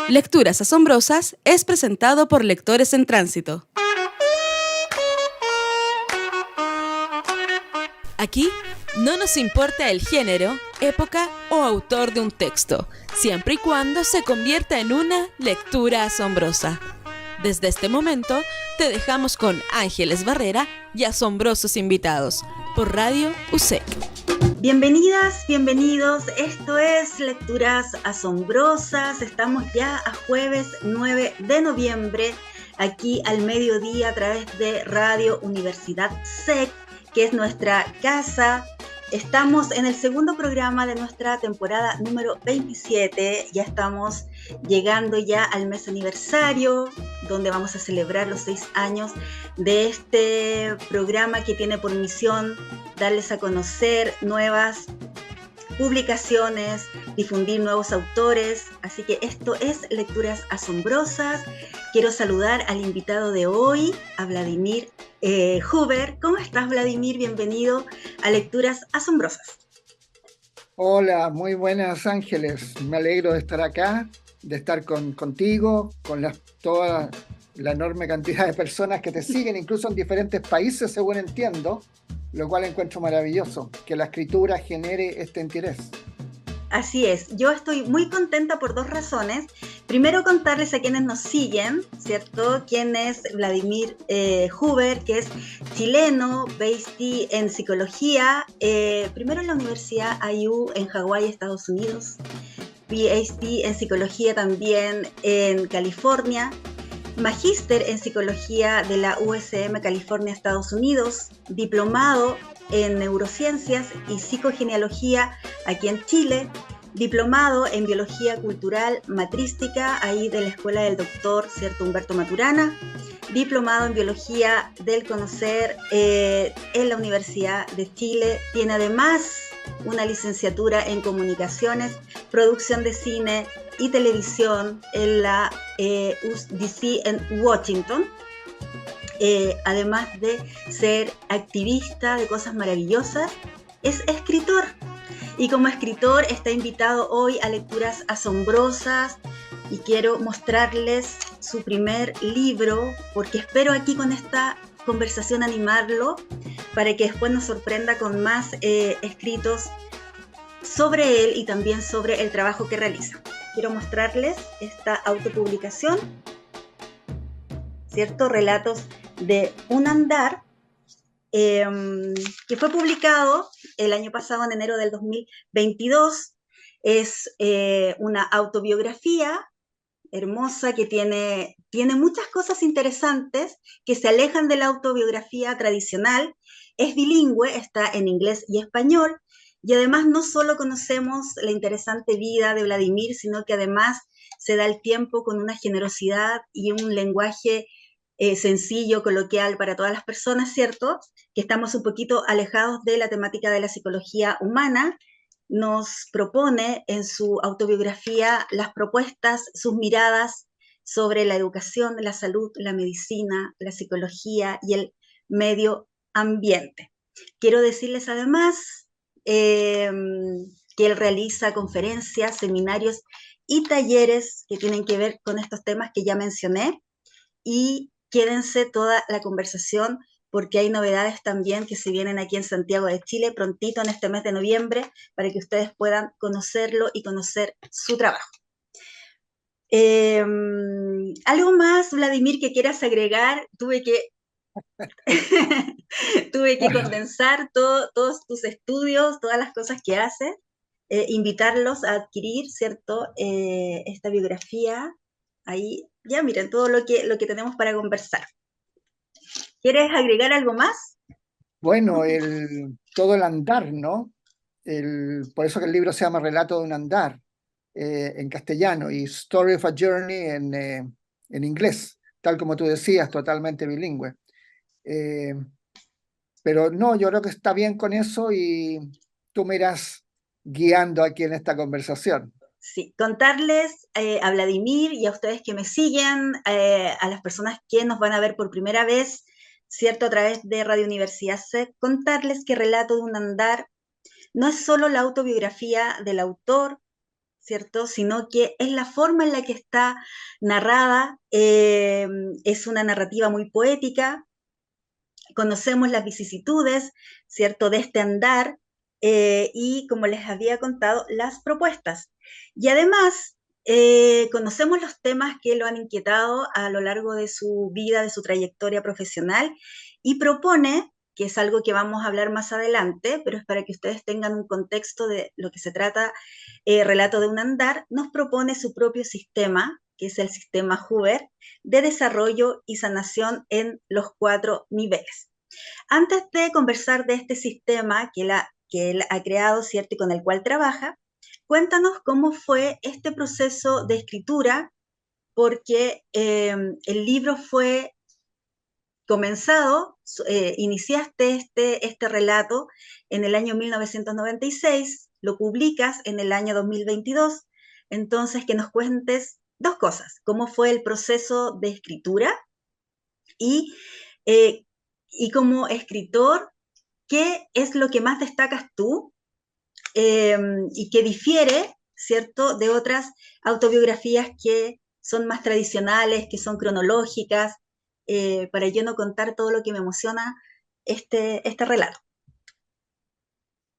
Lecturas Asombrosas es presentado por Lectores en Tránsito. Aquí no nos importa el género, época o autor de un texto, siempre y cuando se convierta en una lectura asombrosa. Desde este momento, te dejamos con Ángeles Barrera y asombrosos invitados por Radio USEC. Bienvenidas, bienvenidos. Esto es Lecturas Asombrosas. Estamos ya a jueves 9 de noviembre, aquí al mediodía a través de Radio Universidad SEC, que es nuestra casa. Estamos en el segundo programa de nuestra temporada número 27. Ya estamos llegando ya al mes aniversario, donde vamos a celebrar los 6 años de este programa que tiene por misión darles a conocer nuevas publicaciones, difundir nuevos autores. Así que esto es Lecturas Asombrosas. Quiero saludar al invitado de hoy, a Vladimir Huber. ¿Cómo estás, Vladimir? Bienvenido a Lecturas Asombrosas. Hola, muy buenas, Ángeles. Me alegro de estar acá, de estar contigo, con toda la enorme cantidad de personas que te siguen, incluso en diferentes países, según entiendo, lo cual encuentro maravilloso, que la escritura genere este interés. Así es, yo estoy muy contenta por dos razones. Primero, contarles a quienes nos siguen, ¿cierto? Quién es Vladimir Huber, que es chileno, PhD en psicología, primero en la Universidad IU en Hawái, Estados Unidos, PhD en psicología también en California, magíster en psicología de la USM California, Estados Unidos, diplomado en neurociencias y psicogenealogía aquí en Chile, diplomado en biología cultural matrística ahí de la escuela del doctor cierto Humberto Maturana, diplomado en biología del conocer en la Universidad de Chile, tiene además una licenciatura en comunicaciones, producción de cine y televisión en la USDC en Washington. Además de ser activista de cosas maravillosas, es escritor. Y como escritor está invitado hoy a Lecturas Asombrosas y quiero mostrarles su primer libro, porque espero aquí con esta conversación animarlo para que después nos sorprenda con más escritos sobre él y también sobre el trabajo que realiza. Quiero mostrarles esta autopublicación, ¿cierto? Relatos de un andar, que fue publicado el año pasado, en enero del 2022. Es una autobiografía hermosa que tiene muchas cosas interesantes que se alejan de la autobiografía tradicional. Es bilingüe, está en inglés y español, y además no solo conocemos la interesante vida de Vladimir, sino que además se da el tiempo con una generosidad y un lenguaje sencillo, coloquial para todas las personas, ¿cierto? Que estamos un poquito alejados de la temática de la psicología humana. Nos propone en su autobiografía las propuestas, sus miradas sobre la educación, la salud, la medicina, la psicología y el medio ambiente. Quiero decirles además que él realiza conferencias, seminarios y talleres que tienen que ver con estos temas que ya mencioné, y quédense toda la conversación porque hay novedades también que se vienen aquí en Santiago de Chile prontito en este mes de noviembre para que ustedes puedan conocerlo y conocer su trabajo. ¿Algo más, Vladimir, que quieras agregar? Tuve que condensar todos tus estudios, todas las cosas que haces, invitarlos a adquirir, ¿cierto? Esta biografía. Ahí, ya miren, todo lo que tenemos para conversar. ¿Quieres agregar algo más? Bueno, todo el andar, ¿no? Por eso que el libro se llama Relato de un andar, en castellano, y Story of a Journey en inglés, tal como tú decías, totalmente bilingüe. Pero no, yo creo que está bien con eso y tú me irás guiando aquí en esta conversación. Sí, contarles a Vladimir y a ustedes que me siguen, a las personas que nos van a ver por primera vez, ¿cierto? A través de Radio Universidad SEC, contarles que Relato de un andar no es solo la autobiografía del autor, ¿cierto? Sino que es la forma en la que está narrada, es una narrativa muy poética, conocemos las vicisitudes, ¿cierto?, de este andar, y como les había contado, las propuestas. Y además, conocemos los temas que lo han inquietado a lo largo de su vida, de su trayectoria profesional, y propone, que es algo que vamos a hablar más adelante, pero es para que ustedes tengan un contexto de lo que se trata, Relato de un andar, nos propone su propio sistema, que es el sistema Huber, de desarrollo y sanación en los 4 niveles. Antes de conversar de este sistema que él ha creado, ¿cierto? Y con el cual trabaja, cuéntanos cómo fue este proceso de escritura, porque el libro fue comenzado, iniciaste este relato en el año 1996, lo publicas en el año 2022, entonces que nos cuentes dos cosas, cómo fue el proceso de escritura y, eh, y como escritor, ¿qué es lo que más destacas tú, eh, y que difiere, ¿cierto?, de otras autobiografías que son más tradicionales, que son cronológicas, para yo no contar todo lo que me emociona este relato?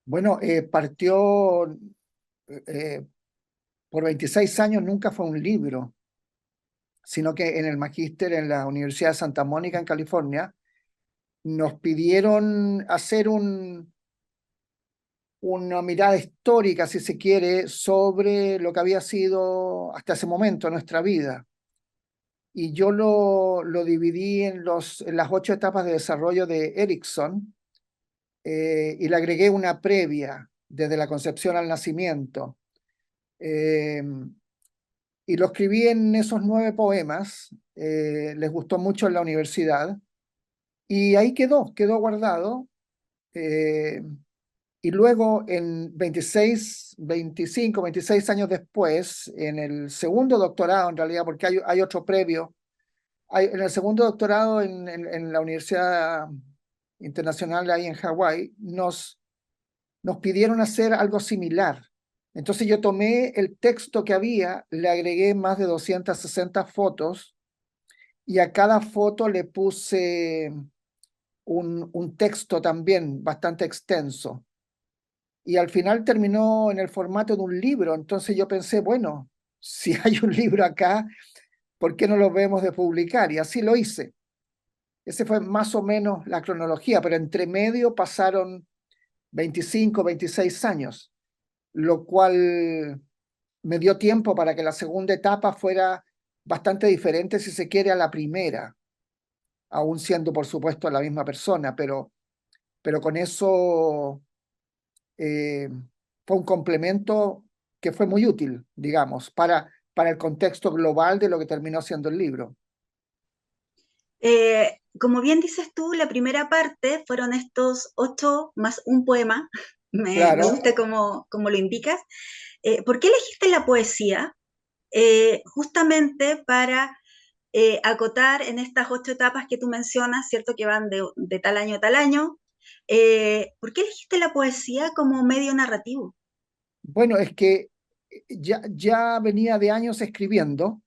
Bueno, partió eh, por 26 años, nunca fue un libro, sino que en el magíster en la Universidad de Santa Mónica, en California, nos pidieron hacer una mirada histórica, si se quiere, sobre lo que había sido hasta ese momento nuestra vida. Y yo lo dividí en las 8 etapas de desarrollo de Erickson, y le agregué una previa, desde la concepción al nacimiento. Eh, y lo escribí en esos 9 poemas, les gustó mucho en la universidad, y ahí quedó guardado. Y luego, en 26 años después, en el segundo doctorado, en realidad, porque hay otro previo, en el segundo doctorado en la Universidad Internacional ahí en Hawái, nos pidieron hacer algo similar. Entonces yo tomé el texto que había, le agregué más de 260 fotos, y a cada foto le puse un texto también bastante extenso. Y al final terminó en el formato de un libro. Entonces yo pensé, bueno, si hay un libro acá, ¿por qué no lo vemos de publicar? Y así lo hice. Ese fue más o menos la cronología, pero entre medio pasaron 25, 26 años, lo cual me dio tiempo para que la segunda etapa fuera bastante diferente, si se quiere, a la primera, aún siendo, por supuesto, la misma persona, pero con eso eh, fue un complemento que fue muy útil, digamos, para el contexto global de lo que terminó siendo el libro. Como bien dices tú, la primera parte fueron estos 8 más un poema, me Claro. gusta como lo indicas. ¿Por qué elegiste la poesía? Justamente para acotar en estas 8 etapas que tú mencionas, ¿cierto? Que van de tal año a tal año. ¿Por qué elegiste la poesía como medio narrativo? Bueno, es que ya venía de años escribiendo,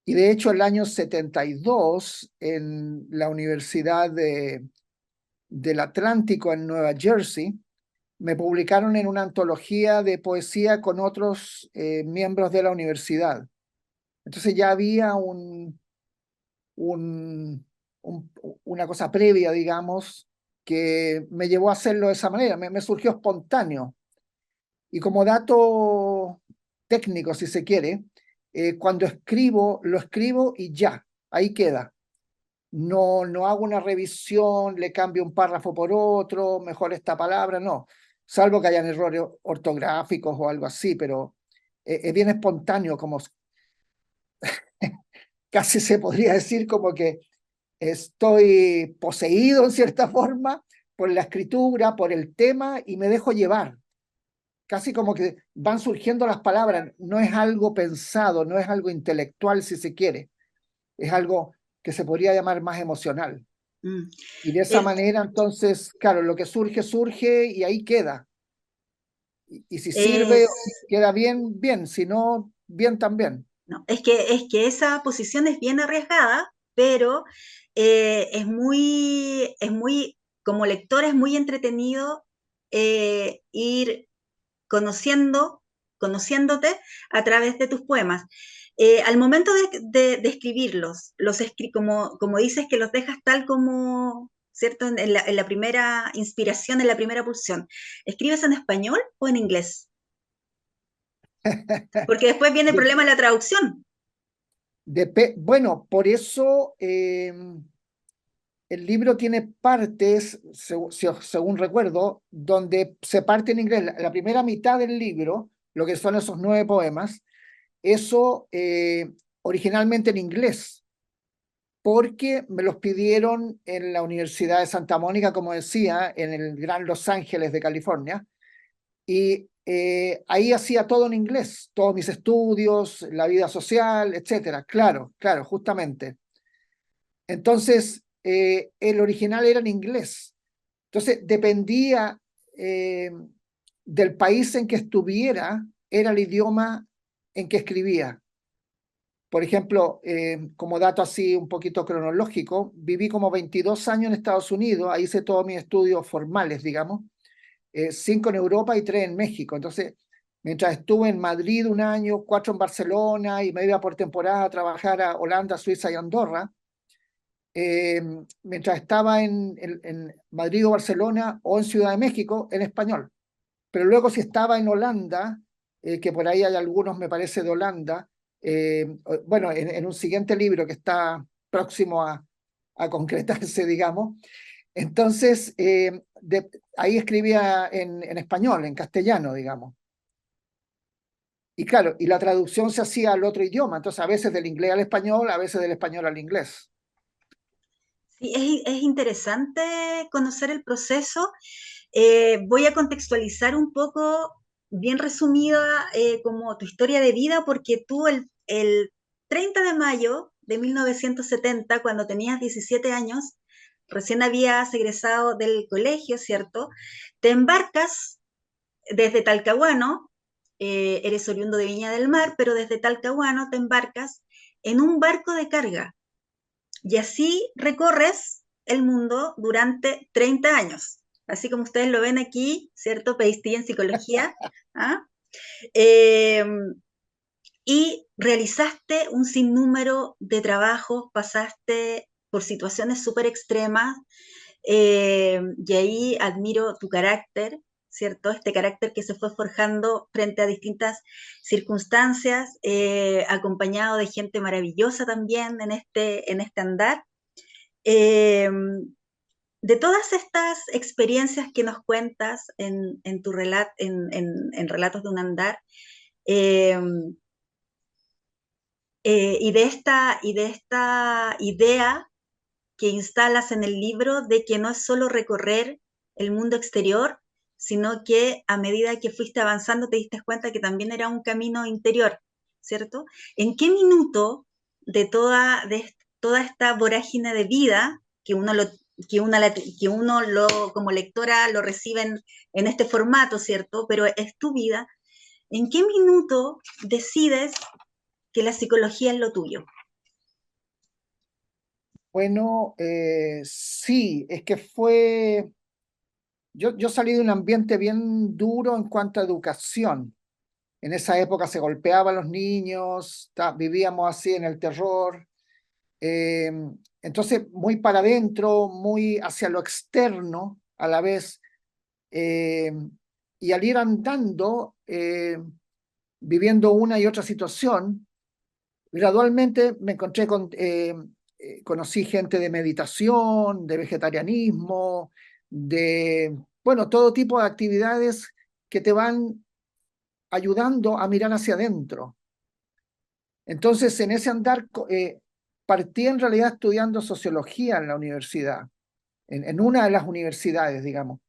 y de hecho el año 72 en la Universidad del Atlántico en Nueva Jersey, me publicaron en una antología de poesía con otros miembros de la universidad. Entonces ya había un, una cosa previa, digamos, que me llevó a hacerlo de esa manera. Me surgió espontáneo. Y como dato técnico, si se quiere, cuando escribo, lo escribo y ya, ahí queda. No hago una revisión, le cambio un párrafo por otro, mejor esta palabra, no. Salvo que hayan errores ortográficos o algo así, pero es bien espontáneo, como casi se podría decir como que estoy poseído en cierta forma por la escritura, por el tema, y me dejo llevar. Casi como que van surgiendo las palabras, no es algo pensado, no es algo intelectual, si se quiere, es algo que se podría llamar más emocional. Mm. Y de esa Eh, manera, entonces, claro, lo que surge, surge y ahí queda. Y si sirve, Es, queda bien, bien, si no, bien también. no, es que esa posición es bien arriesgada, pero como lector es muy entretenido ir conociendo, conociéndote a través de tus poemas. Al momento de escribirlos, como dices que los dejas tal como, ¿cierto? En la primera inspiración, en la primera pulsión, ¿escribes en español o en inglés? Porque después viene el De- problema de la traducción. bueno, por eso el libro tiene partes, según recuerdo, donde se parte en inglés. La primera mitad del libro, lo que son esos 9 poemas, eso originalmente en inglés, porque me los pidieron en la Universidad de Santa Mónica, como decía, en el Gran Los Ángeles de California, y ahí hacía todo en inglés, todos mis estudios, la vida social, etcétera. Claro, claro, justamente. Entonces, el original era en inglés. Entonces, dependía eh, del país en que estuviera, era el idioma en que escribía. Por ejemplo, como dato así un poquito cronológico, viví como 22 años en Estados Unidos, ahí hice todos mis estudios formales, digamos, 5 en Europa y 3 en México. Entonces, mientras estuve en Madrid un año, 4 en Barcelona y me iba por temporada a trabajar a Holanda, Suiza y Andorra, eh, mientras estaba en Madrid o Barcelona o en Ciudad de México, en español. Pero luego si estaba en Holanda, que por ahí hay algunos, me parece, de Holanda, bueno, en un siguiente libro que está próximo a concretarse, digamos, entonces ahí escribía en español, en castellano, digamos. Y claro, y la traducción se hacía al otro idioma, entonces a veces del inglés al español, a veces del español al inglés. Sí, es interesante conocer el proceso. Voy a contextualizar un poco, bien resumida, como tu historia de vida, porque tú el 30 de mayo de 1970, cuando tenías 17 años, recién habías egresado del colegio, ¿cierto? Te embarcas desde Talcahuano, eres oriundo de Viña del Mar, pero desde Talcahuano te embarcas en un barco de carga y así recorres el mundo durante 30 años. Así como ustedes lo ven aquí, ¿cierto? PhD en psicología. ¿Ah? Eh, y realizaste un sinnúmero de trabajos, pasaste por situaciones súper extremas, y ahí admiro tu carácter, ¿cierto? Este carácter que se fue forjando frente a distintas circunstancias, acompañado de gente maravillosa también en este andar. Eh, de todas estas experiencias que nos cuentas en tu en Relatos de un Andar, eh, y de esta idea que instalas en el libro de que no es solo recorrer el mundo exterior, sino que a medida que fuiste avanzando te diste cuenta que también era un camino interior, ¿cierto? ¿En qué minuto de toda esta vorágine de vida que uno como lectora lo recibe en este formato, ¿cierto? Pero es tu vida. ¿En qué minuto decides que la psicología es lo tuyo? Bueno, sí, es que fue, yo salí de un ambiente bien duro en cuanto a educación. En esa época se golpeaban los niños, vivíamos así en el terror. eh, entonces, muy para adentro, muy hacia lo externo a la vez. eh, y al ir andando, viviendo una y otra situación, gradualmente me encontré conocí gente de meditación, de vegetarianismo, de, bueno, todo tipo de actividades que te van ayudando a mirar hacia adentro. Entonces, en ese andar, partí en realidad estudiando sociología en la universidad, en una de las universidades, digamos,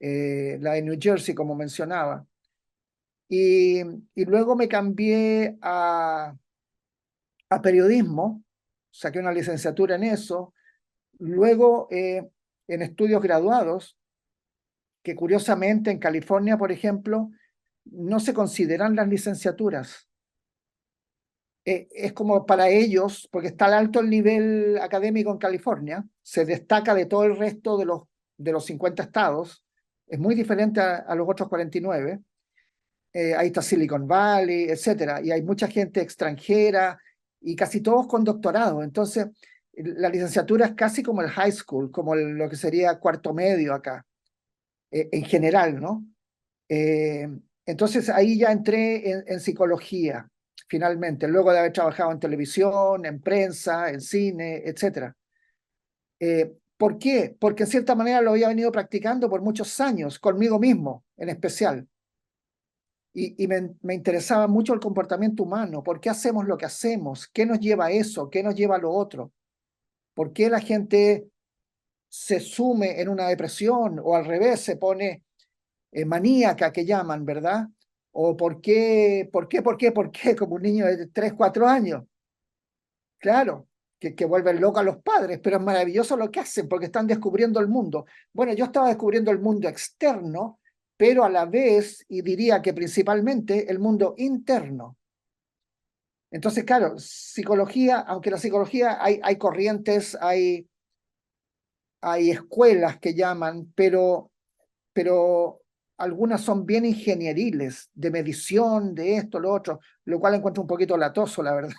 la de New Jersey, como mencionaba. Y luego me cambié a periodismo, saqué una licenciatura en eso, luego en estudios graduados, que curiosamente en California, por ejemplo, no se consideran las licenciaturas. Es como para ellos, porque está al alto el nivel académico en California, se destaca de todo el resto de los 50 estados, es muy diferente a los otros 49. Ahí está Silicon Valley, etcétera, y hay mucha gente extranjera y casi todos con doctorado. Entonces, la licenciatura es casi como el high school, como lo que sería cuarto medio acá, en general, ¿no? Eh, entonces ahí ya entré en psicología, finalmente, luego de haber trabajado en televisión, en prensa, en cine, etcétera. ¿Por qué? Porque en cierta manera lo había venido practicando por muchos años, conmigo mismo en especial. Y me interesaba mucho el comportamiento humano. ¿Por qué hacemos lo que hacemos? ¿Qué nos lleva a eso? ¿Qué nos lleva a lo otro? ¿Por qué la gente se sume en una depresión o al revés se pone maníaca que llaman, ¿verdad? ¿O por qué? Como un niño de 3, 4 años. Claro, que vuelven locos a los padres, pero es maravilloso lo que hacen porque están descubriendo el mundo. Bueno, yo estaba descubriendo el mundo externo, pero a la vez, y diría que principalmente, el mundo interno. Entonces, claro, psicología, aunque la psicología hay corrientes, hay escuelas que llaman, pero algunas son bien ingenieriles, de medición, de esto, lo otro, lo cual encuentro un poquito latoso, la verdad.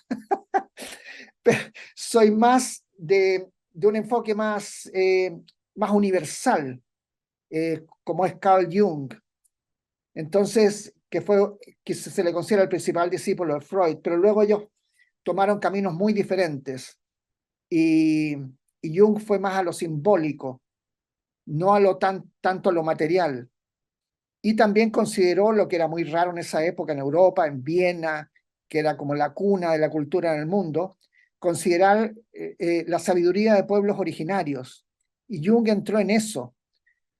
Pero soy más de un enfoque más universal, como es Carl Jung. Entonces, que se le considera el principal discípulo de Freud, pero luego ellos tomaron caminos muy diferentes y Jung fue más a lo simbólico, no a tanto a lo material. Y también consideró lo que era muy raro en esa época en Europa, en Viena, que era como la cuna de la cultura en el mundo, considerar la sabiduría de pueblos originarios. Y Jung entró en eso.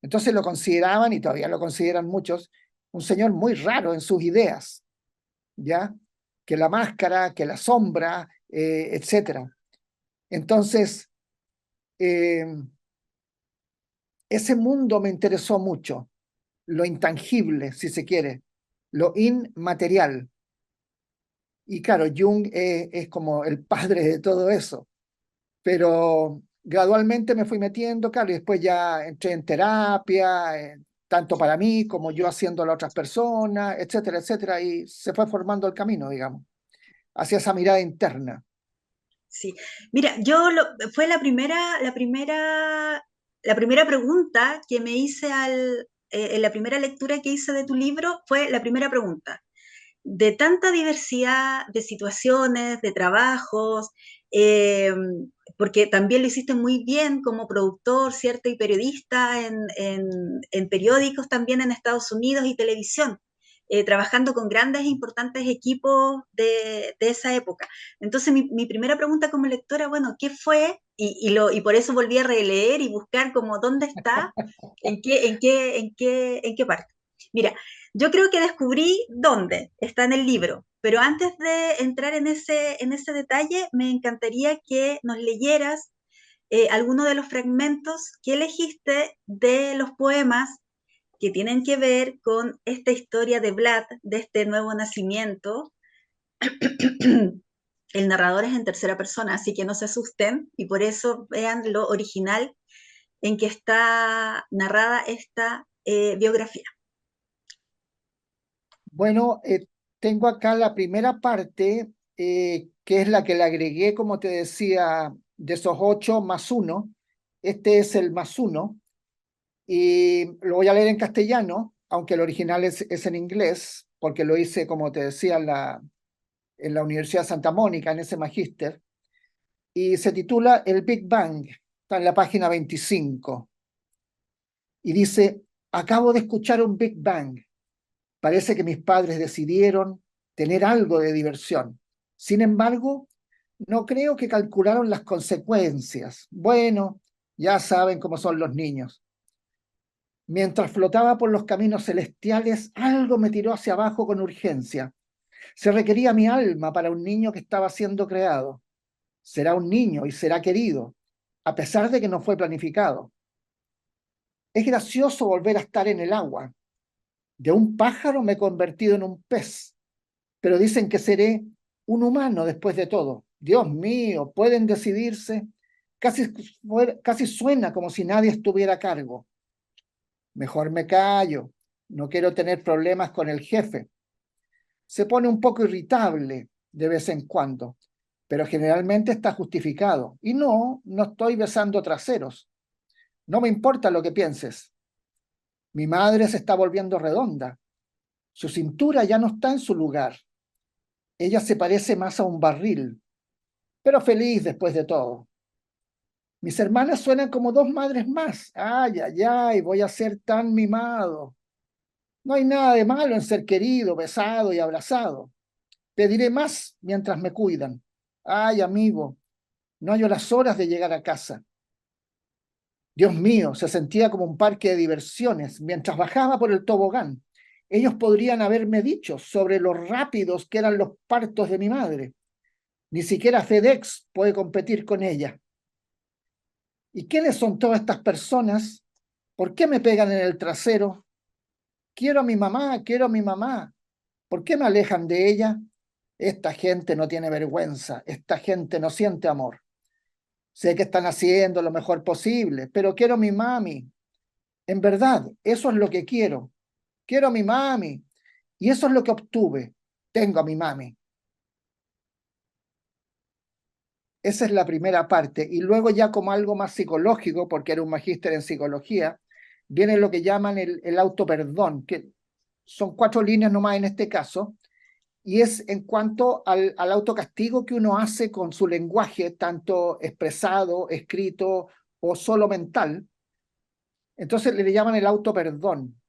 Entonces lo consideraban, y todavía lo consideran muchos, un señor muy raro en sus ideas, ¿ya? Que la máscara, que la sombra, etcétera. Entonces, eh, ese mundo me interesó mucho, lo intangible, si se quiere, lo inmaterial. Y claro, Jung es como el padre de todo eso, pero gradualmente me fui metiendo, claro, y después ya entré en terapia, tanto para mí como yo haciéndolo a otras personas, etcétera, etcétera, y se fue formando el camino, digamos, hacia esa mirada interna. Sí, mira, fue la primera pregunta que me hice en la primera lectura que hice de tu libro, fue la primera pregunta. De tanta diversidad de situaciones, de trabajos, eh, porque también lo hiciste muy bien como productor, ¿cierto? Y periodista en periódicos también en Estados Unidos y televisión, trabajando con grandes e importantes equipos de esa época. Entonces, mi primera pregunta como lectora, bueno, ¿qué fue? Y por eso volví a releer y buscar como dónde está, en qué parte. Mira, yo creo que descubrí dónde está en el libro, pero antes de entrar en ese detalle, me encantaría que nos leyeras alguno de los fragmentos que elegiste de los poemas que tienen que ver con esta historia de Vlad, de este nuevo nacimiento. El narrador es en tercera persona, así que no se asusten y por eso vean lo original en que está narrada esta biografía. Bueno, tengo acá la primera parte, que es la que le agregué, como te decía, de esos 8 más 1. Este es el más 1. Y lo voy a leer en castellano, aunque el original es en inglés, porque lo hice, como te decía, en la Universidad de Santa Mónica, en ese magíster. Y se titula El Big Bang. Está en la página 25. Y dice, acabo de escuchar un Big Bang. Parece que mis padres decidieron tener algo de diversión. Sin embargo, no creo que calcularon las consecuencias. Bueno, ya saben cómo son los niños. Mientras flotaba por los caminos celestiales, algo me tiró hacia abajo con urgencia. Se requería mi alma para un niño que estaba siendo creado. Será un niño y será querido, a pesar de que no fue planificado. Es gracioso volver a estar en el agua. De un pájaro me he convertido en un pez, pero dicen que seré un humano después de todo. Dios mío, ¿pueden decidirse? Casi suena como si nadie estuviera a cargo. Mejor me callo, no quiero tener problemas con el jefe. Se pone un poco irritable de vez en cuando, pero generalmente está justificado. Y no estoy besando traseros. No me importa lo que pienses. Mi madre se está volviendo redonda. Su cintura ya no está en su lugar. Ella se parece más a un barril, pero feliz después de todo. Mis hermanas suenan como dos madres más. Ay, ay, ay, voy a ser tan mimado. No hay nada de malo en ser querido, besado y abrazado. Pediré más mientras me cuidan. Ay, amigo, no hallo las horas de llegar a casa. Dios mío, se sentía como un parque de diversiones mientras bajaba por el tobogán. Ellos podrían haberme dicho sobre lo rápidos que eran los partos de mi madre. Ni siquiera FedEx puede competir con ella. ¿Y quiénes son todas estas personas? ¿Por qué me pegan en el trasero? Quiero a mi mamá, quiero a mi mamá. ¿Por qué me alejan de ella? Esta gente no tiene vergüenza, esta gente no siente amor. Sé que están haciendo lo mejor posible, pero quiero a mi mami. En verdad, eso es lo que quiero. Quiero a mi mami. Y eso es lo que obtuve. Tengo a mi mami. Esa es la primera parte. Y luego ya como algo más psicológico, porque era un magíster en psicología, viene lo que llaman el autoperdón, que son 4 líneas nomás en este caso, y es en cuanto al autocastigo que uno hace con su lenguaje, tanto expresado, escrito o solo mental. Entonces le llaman el autoperdón,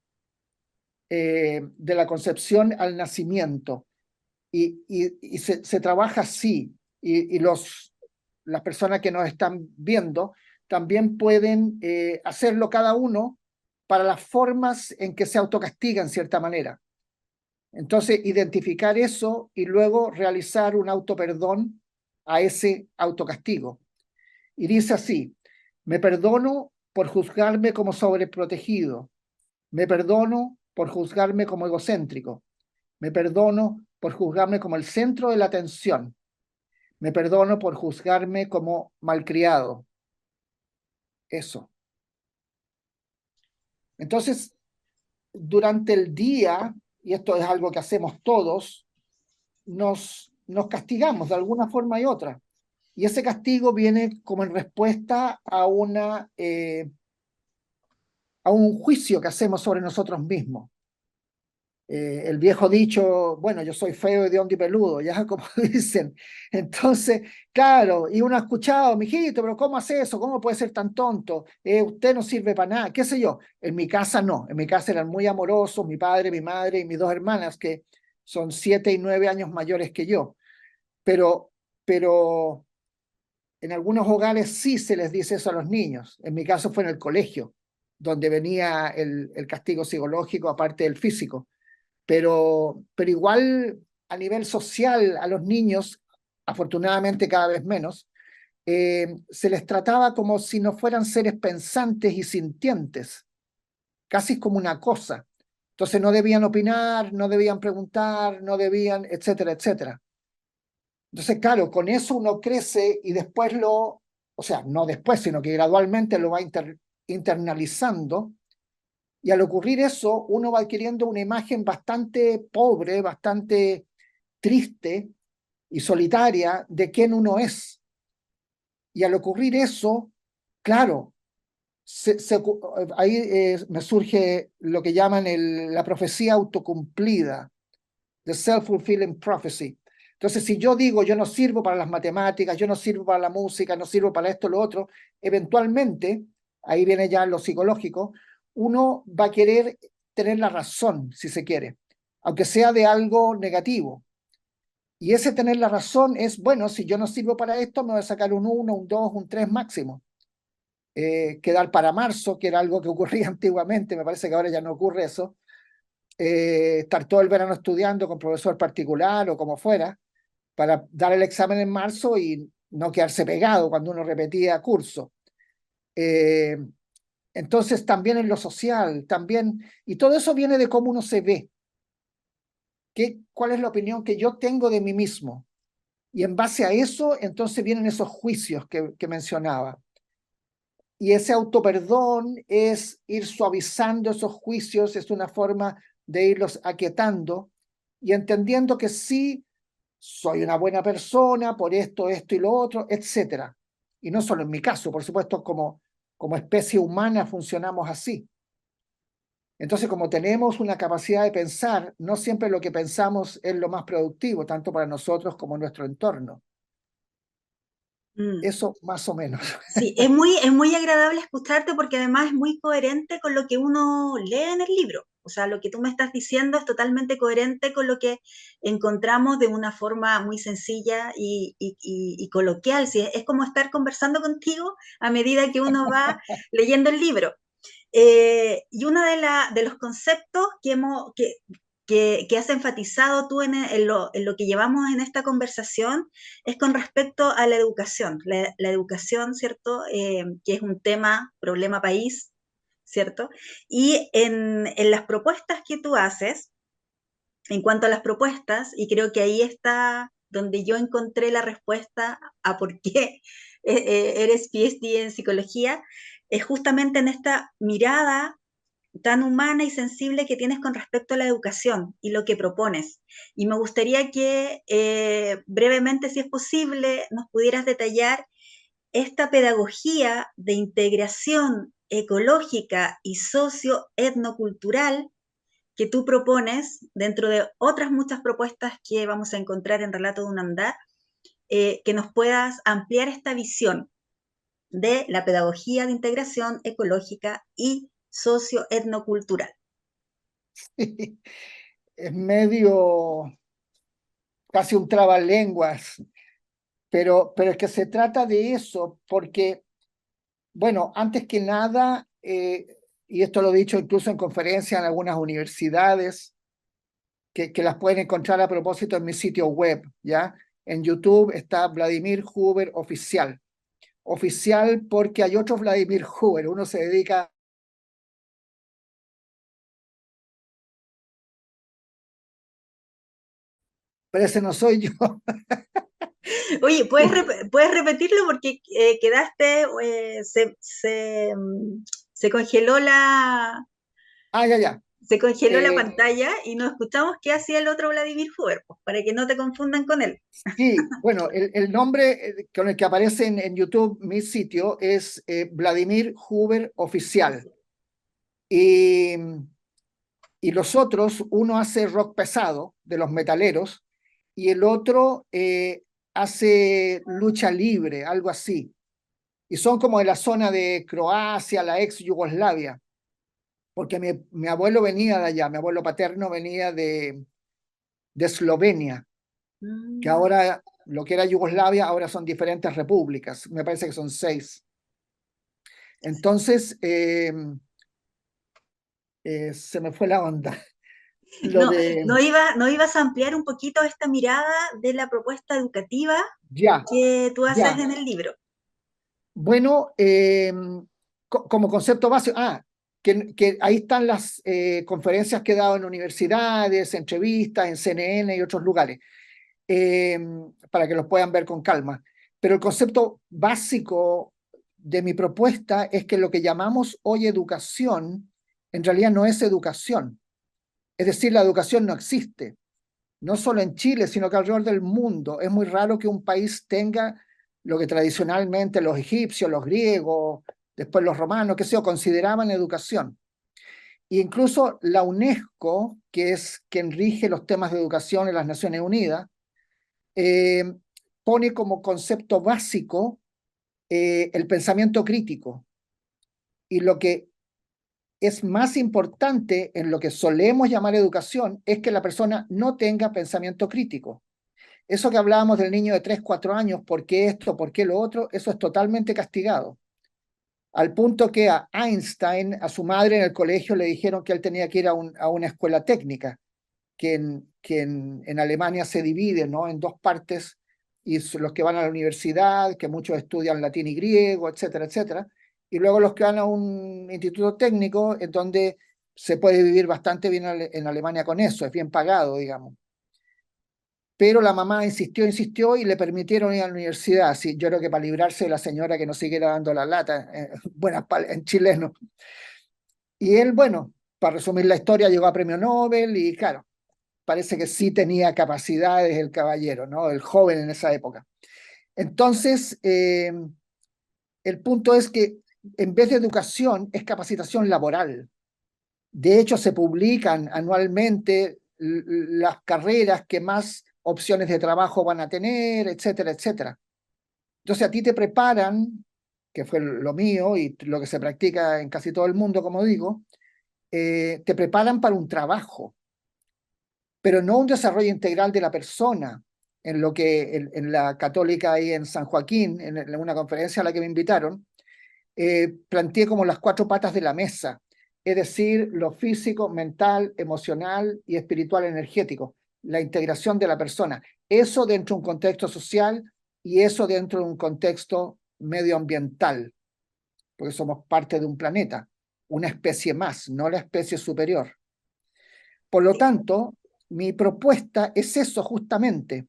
de la concepción al nacimiento. Y se trabaja así, y las personas que nos están viendo también pueden hacerlo cada uno para las formas en que se autocastiga en cierta manera. Entonces, identificar eso y luego realizar un autoperdón a ese autocastigo. Y dice así: me perdono por juzgarme como sobreprotegido, me perdono por juzgarme como egocéntrico, me perdono por juzgarme como el centro de la atención, me perdono por juzgarme como malcriado. Eso. Entonces, durante el día, y esto es algo que hacemos todos, nos castigamos de alguna forma y otra. Y ese castigo viene como en respuesta a un juicio que hacemos sobre nosotros mismos. El viejo dicho, bueno, yo soy feo, hediondo y peludo, ya como dicen. Entonces, claro, y uno ha escuchado, mijito, pero ¿cómo hace eso? ¿Cómo puede ser tan tonto? Usted no sirve para nada, qué sé yo. En mi casa no, en mi casa eran muy amorosos, mi padre, mi madre y mis 2 hermanas, que son 7 y 9 años mayores que yo. Pero en algunos hogares sí se les dice eso a los niños. En mi caso fue en el colegio, donde venía el castigo psicológico, aparte del físico. Pero igual a nivel social a los niños, afortunadamente cada vez menos, se les trataba como si no fueran seres pensantes y sintientes, casi como una cosa. Entonces no debían opinar, no debían preguntar, no debían, etcétera, etcétera. Entonces, claro, con eso uno crece y después o sea, no después, sino que gradualmente lo va internalizando. Y al ocurrir eso, uno va adquiriendo una imagen bastante pobre, bastante triste y solitaria de quién uno es. Y al ocurrir eso, claro, ahí me surge lo que llaman la profecía autocumplida, the self-fulfilling prophecy. Entonces, si yo digo, yo no sirvo para las matemáticas, yo no sirvo para la música, no sirvo para esto, lo otro, eventualmente, ahí viene ya lo psicológico, uno va a querer tener la razón, si se quiere, aunque sea de algo negativo. Y ese tener la razón es, bueno, si yo no sirvo para esto, me voy a sacar un 1, un 2, un 3 máximo. Quedar para marzo, que era algo que ocurría antiguamente, me parece que ahora ya no ocurre eso. Estar todo el verano estudiando con profesor particular o como fuera, para dar el examen en marzo y no quedarse pegado cuando uno repetía curso. Entonces también en lo social, también, y todo eso viene de cómo uno se ve, cuál es la opinión que yo tengo de mí mismo. Y en base a eso, entonces vienen esos juicios que mencionaba. Y ese autoperdón es ir suavizando esos juicios, es una forma de irlos aquietando y entendiendo que sí, soy una buena persona por esto, esto y lo otro, etcétera. Y no solo en mi caso, por supuesto, como especie humana funcionamos así. Entonces, como tenemos una capacidad de pensar, no siempre lo que pensamos es lo más productivo, tanto para nosotros como nuestro entorno. Mm. Eso más o menos. Sí, es muy agradable escucharte porque además es muy coherente con lo que uno lee en el libro. O sea, lo que tú me estás diciendo es totalmente coherente con lo que encontramos de una forma muy sencilla y coloquial. Sí, es como estar conversando contigo a medida que uno va leyendo el libro. Y uno de los conceptos que has enfatizado tú en lo que llevamos en esta conversación es con respecto a la educación. La educación, ¿cierto? Que es un tema, problema país, ¿cierto? Y en las propuestas que tú haces, en cuanto a las propuestas, y creo que ahí está donde yo encontré la respuesta a por qué eres PhD en psicología, es justamente en esta mirada tan humana y sensible que tienes con respecto a la educación y lo que propones. Y me gustaría que brevemente, si es posible, nos pudieras detallar esta pedagogía de integración ecológica y socio-etnocultural que tú propones dentro de otras muchas propuestas que vamos a encontrar en Relato de un Andar, que nos puedas ampliar esta visión de la pedagogía de integración ecológica y socio-etnocultural. Es medio casi un trabalenguas, pero es que se trata de eso, porque, bueno, antes que nada, y esto lo he dicho incluso en conferencias en algunas universidades, que las pueden encontrar a propósito en mi sitio web, ¿ya? En YouTube está Vladimir Huber Oficial. Oficial porque hay otro Vladimir Huber, uno se dedica, pero ese no soy yo. Oye, ¿puedes repetirlo? Porque quedaste, se congeló Ah, ya, ya. se congeló la Eh, pantalla y no escuchamos qué hacía el otro Vladimir Huber, pues, para que no te confundan con él. sí, bueno, el nombre con el que aparece en YouTube mi sitio es Vladimir Huber Oficial. Y, y los otros, uno hace rock pesado de los metaleros y el otro hace lucha libre, algo así. Y son como de la zona de Croacia, la ex Yugoslavia, porque mi abuelo venía de allá, mi abuelo paterno venía de Eslovenia, que Mm. ahora lo que era Yugoslavia, ahora son diferentes repúblicas, me parece que son 6. Entonces, se me fue la onda. Lo No, de, no ibas a ampliar un poquito esta mirada de la propuesta educativa ya, que tú haces ya. en el libro. Bueno, como concepto básico, que ahí están las conferencias que he dado en universidades, entrevistas, en CNN y otros lugares, eh, para que los puedan ver con calma. Pero el concepto básico de mi propuesta es que lo que llamamos hoy educación, en realidad no es educación. Es decir, la educación no existe, no solo en Chile, sino que alrededor del mundo. Es muy raro que un país tenga lo que tradicionalmente los egipcios, los griegos, después los romanos, que se consideraban educación. E incluso la UNESCO, que es quien rige los temas de educación en las Naciones Unidas, eh, pone como concepto básico el pensamiento crítico. Y lo que es más importante en lo que solemos llamar educación es que la persona no tenga pensamiento crítico. Eso que hablábamos del niño de 3 4 años, ¿por qué esto, por qué lo otro? Eso es totalmente castigado. Al punto que a Einstein, a su madre en el colegio, le dijeron que él tenía que ir a una escuela técnica, que en Alemania se divide, ¿no?, en dos partes, y los que van a la universidad, que muchos estudian latín y griego, etcétera, etcétera, y luego los que van a un instituto técnico, en donde se puede vivir bastante bien en Alemania con eso, es bien pagado, digamos. Pero la mamá insistió, insistió y le permitieron ir a la universidad. Así, yo creo que para librarse de la señora que no siguiera dando la lata, en chileno. Y él, bueno, para resumir la historia, llegó a premio Nobel y claro, parece que sí tenía capacidades el caballero, ¿no? El joven en esa época. Entonces, el punto es que en vez de educación es capacitación laboral. De hecho, se publican anualmente las carreras que más opciones de trabajo van a tener, etcétera, etcétera. Entonces a ti te preparan, que fue lo mío y lo que se practica en casi todo el mundo, como digo, te preparan para un trabajo, pero no un desarrollo integral de la persona, en lo que en la Católica ahí en San Joaquín, en una conferencia a la que me invitaron, planteé como las 4 patas de la mesa, es decir, lo físico, mental, emocional y espiritual energético, la integración de la persona. Eso dentro de un contexto social y eso dentro de un contexto medioambiental, porque somos parte de un planeta, una especie más, no la especie superior. Por lo tanto, mi propuesta es eso justamente,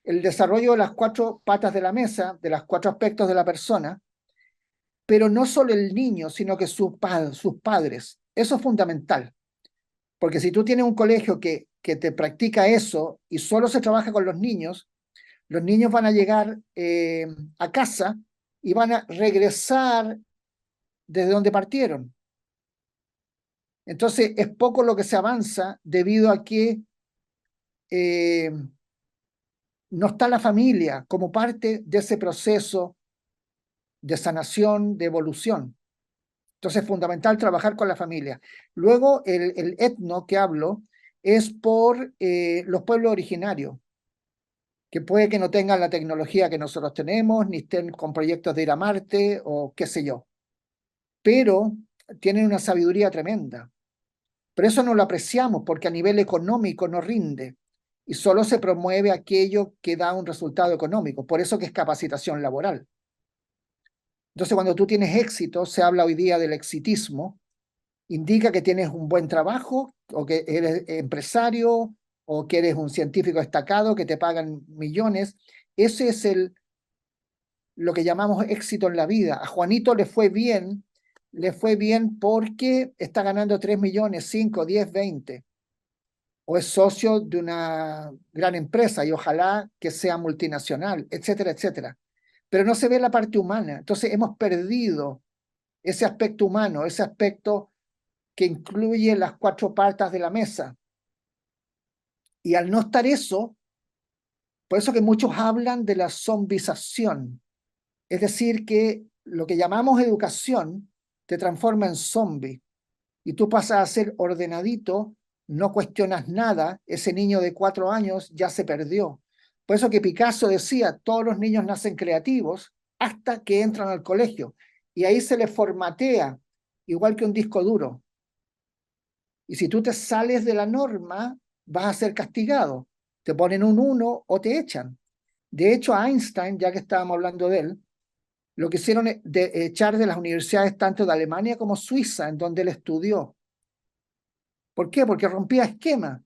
el desarrollo de las 4 patas de la mesa, de los 4 aspectos de la persona, pero no solo el niño, sino que sus padres. Eso es fundamental, porque si tú tienes un colegio que te practica eso y solo se trabaja con los niños van a llegar a casa y van a regresar desde donde partieron. Entonces es poco lo que se avanza debido a que eh, no está la familia como parte de ese proceso de sanación, de evolución. Entonces es fundamental trabajar con la familia. Luego, el etno que hablo es por los pueblos originarios, que puede que no tengan la tecnología que nosotros tenemos, ni estén con proyectos de ir a Marte o qué sé yo, pero tienen una sabiduría tremenda. Pero eso no lo apreciamos porque a nivel económico no rinde y solo se promueve aquello que da un resultado económico. Por eso que es capacitación laboral. Entonces, cuando tú tienes éxito, se habla hoy día del exitismo, indica que tienes un buen trabajo o que eres empresario o que eres un científico destacado, que te pagan millones. Ese es lo que llamamos éxito en la vida. A Juanito le fue bien porque está ganando 3 millones, 5, 10, 20. O es socio de una gran empresa y ojalá que sea multinacional, etcétera, etcétera. Pero no se ve la parte humana. Entonces hemos perdido ese aspecto humano, ese aspecto que incluye las 4 patas de la mesa. Y al no estar eso, por eso que muchos hablan de la zombización. Es decir, que lo que llamamos educación te transforma en zombie. Y tú pasas a ser ordenadito, no cuestionas nada, ese niño de 4 años ya se perdió. Por eso que Picasso decía, todos los niños nacen creativos hasta que entran al colegio. Y ahí se les formatea, igual que un disco duro. Y si tú te sales de la norma, vas a ser castigado. Te ponen un 1 o te echan. De hecho, a Einstein, ya que estábamos hablando de él, lo que hicieron es echar de las universidades tanto de Alemania como Suiza, en donde él estudió. ¿Por qué? Porque rompía esquemas.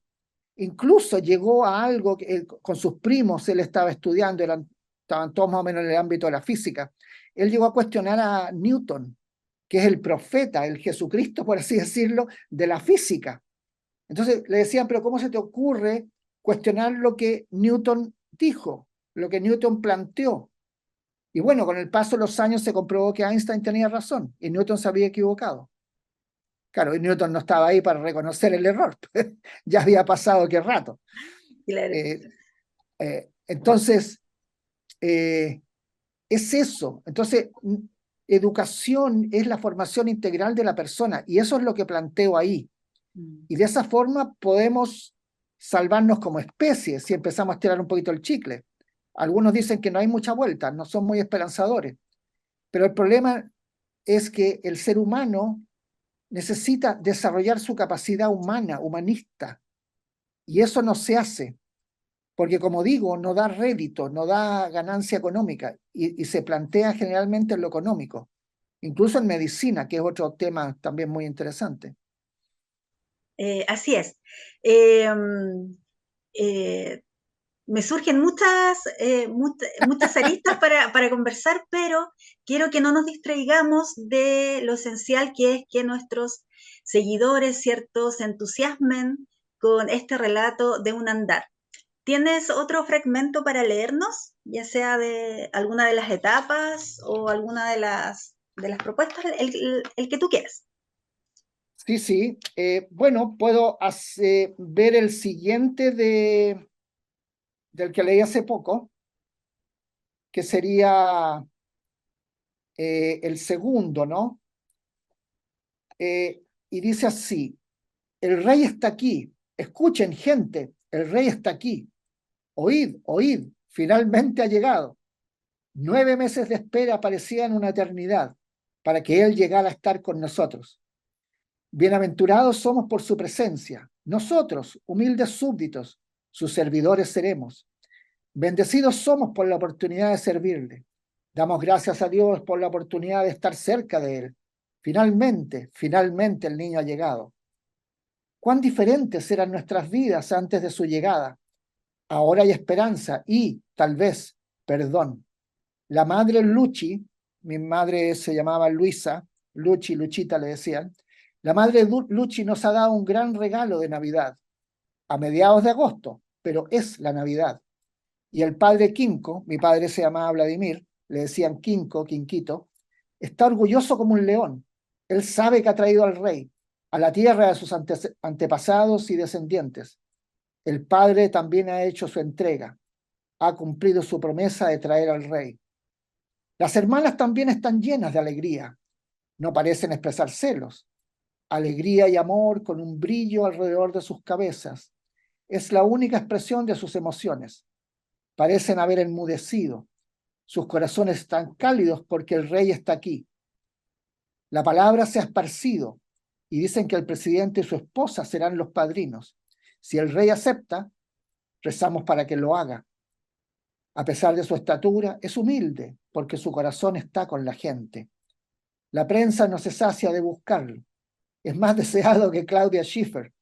Incluso llegó a algo que con sus primos él estaba estudiando, estaban todos más o menos en el ámbito de la física. Él llegó a cuestionar a Newton, que es el profeta, el Jesucristo, por así decirlo, de la física. Entonces le decían, pero ¿cómo se te ocurre cuestionar lo que Newton dijo, lo que Newton planteó? Y bueno, con el paso de los años se comprobó que Einstein tenía razón y Newton se había equivocado. Claro, y Newton no estaba ahí para reconocer el error, ya había pasado qué rato. Claro. Entonces, es eso. Entonces, educación es la formación integral de la persona y eso es lo que planteo ahí. Y de esa forma podemos salvarnos como especie si empezamos a estirar un poquito el chicle. Algunos dicen que no hay mucha vuelta, no son muy esperanzadores, pero el problema es que el ser humano necesita desarrollar su capacidad humana, humanista, y eso no se hace, porque como digo, no da rédito, no da ganancia económica, y se plantea generalmente en lo económico. incluso en medicina, que es otro tema también muy interesante. Así es. Eh, eh, Me surgen muchas aristas para conversar, pero quiero que no nos distraigamos de lo esencial que es que nuestros seguidores, ¿cierto?, se entusiasmen con este relato de un andar. ¿Tienes otro fragmento para leernos, ya sea de alguna de las etapas o alguna de las propuestas, el que tú quieras? Sí, sí. Bueno, puedo ver el siguiente del que leí hace poco, que sería el segundo, ¿no? Y dice así: el rey está aquí. Escuchen, gente, el rey está aquí. Oíd, oíd, finalmente ha llegado. 9 meses de espera parecían una eternidad para que él llegara a estar con nosotros. Bienaventurados somos por su presencia. Nosotros, humildes súbditos, sus servidores seremos. Bendecidos somos por la oportunidad de servirle. Damos gracias a Dios por la oportunidad de estar cerca de él. Finalmente, finalmente el niño ha llegado. Cuán diferentes eran nuestras vidas antes de su llegada. Ahora hay esperanza y, tal vez, perdón. La madre Luchi, mi madre se llamaba Luisa, Luchi, Luchita le decían, la madre Luchi nos ha dado un gran regalo de Navidad, a mediados de agosto, pero es la Navidad. Y el padre Quinco, mi padre se llamaba Vladimir, le decían Quinco, Quinquito, está orgulloso como un león. Él sabe que ha traído al rey, a la tierra de sus antepasados y descendientes. El padre también ha hecho su entrega, ha cumplido su promesa de traer al rey. Las hermanas también están llenas de alegría, no parecen expresar celos. Alegría y amor con un brillo alrededor de sus cabezas. Es la única expresión de sus emociones. Parecen haber enmudecido. Sus corazones están cálidos porque el rey está aquí. La palabra se ha esparcido y dicen que el presidente y su esposa serán los padrinos. Si el rey acepta, rezamos para que lo haga. A pesar de su estatura, es humilde porque su corazón está con la gente. La prensa no se sacia de buscarlo. Es más deseado que Claudia Schiffer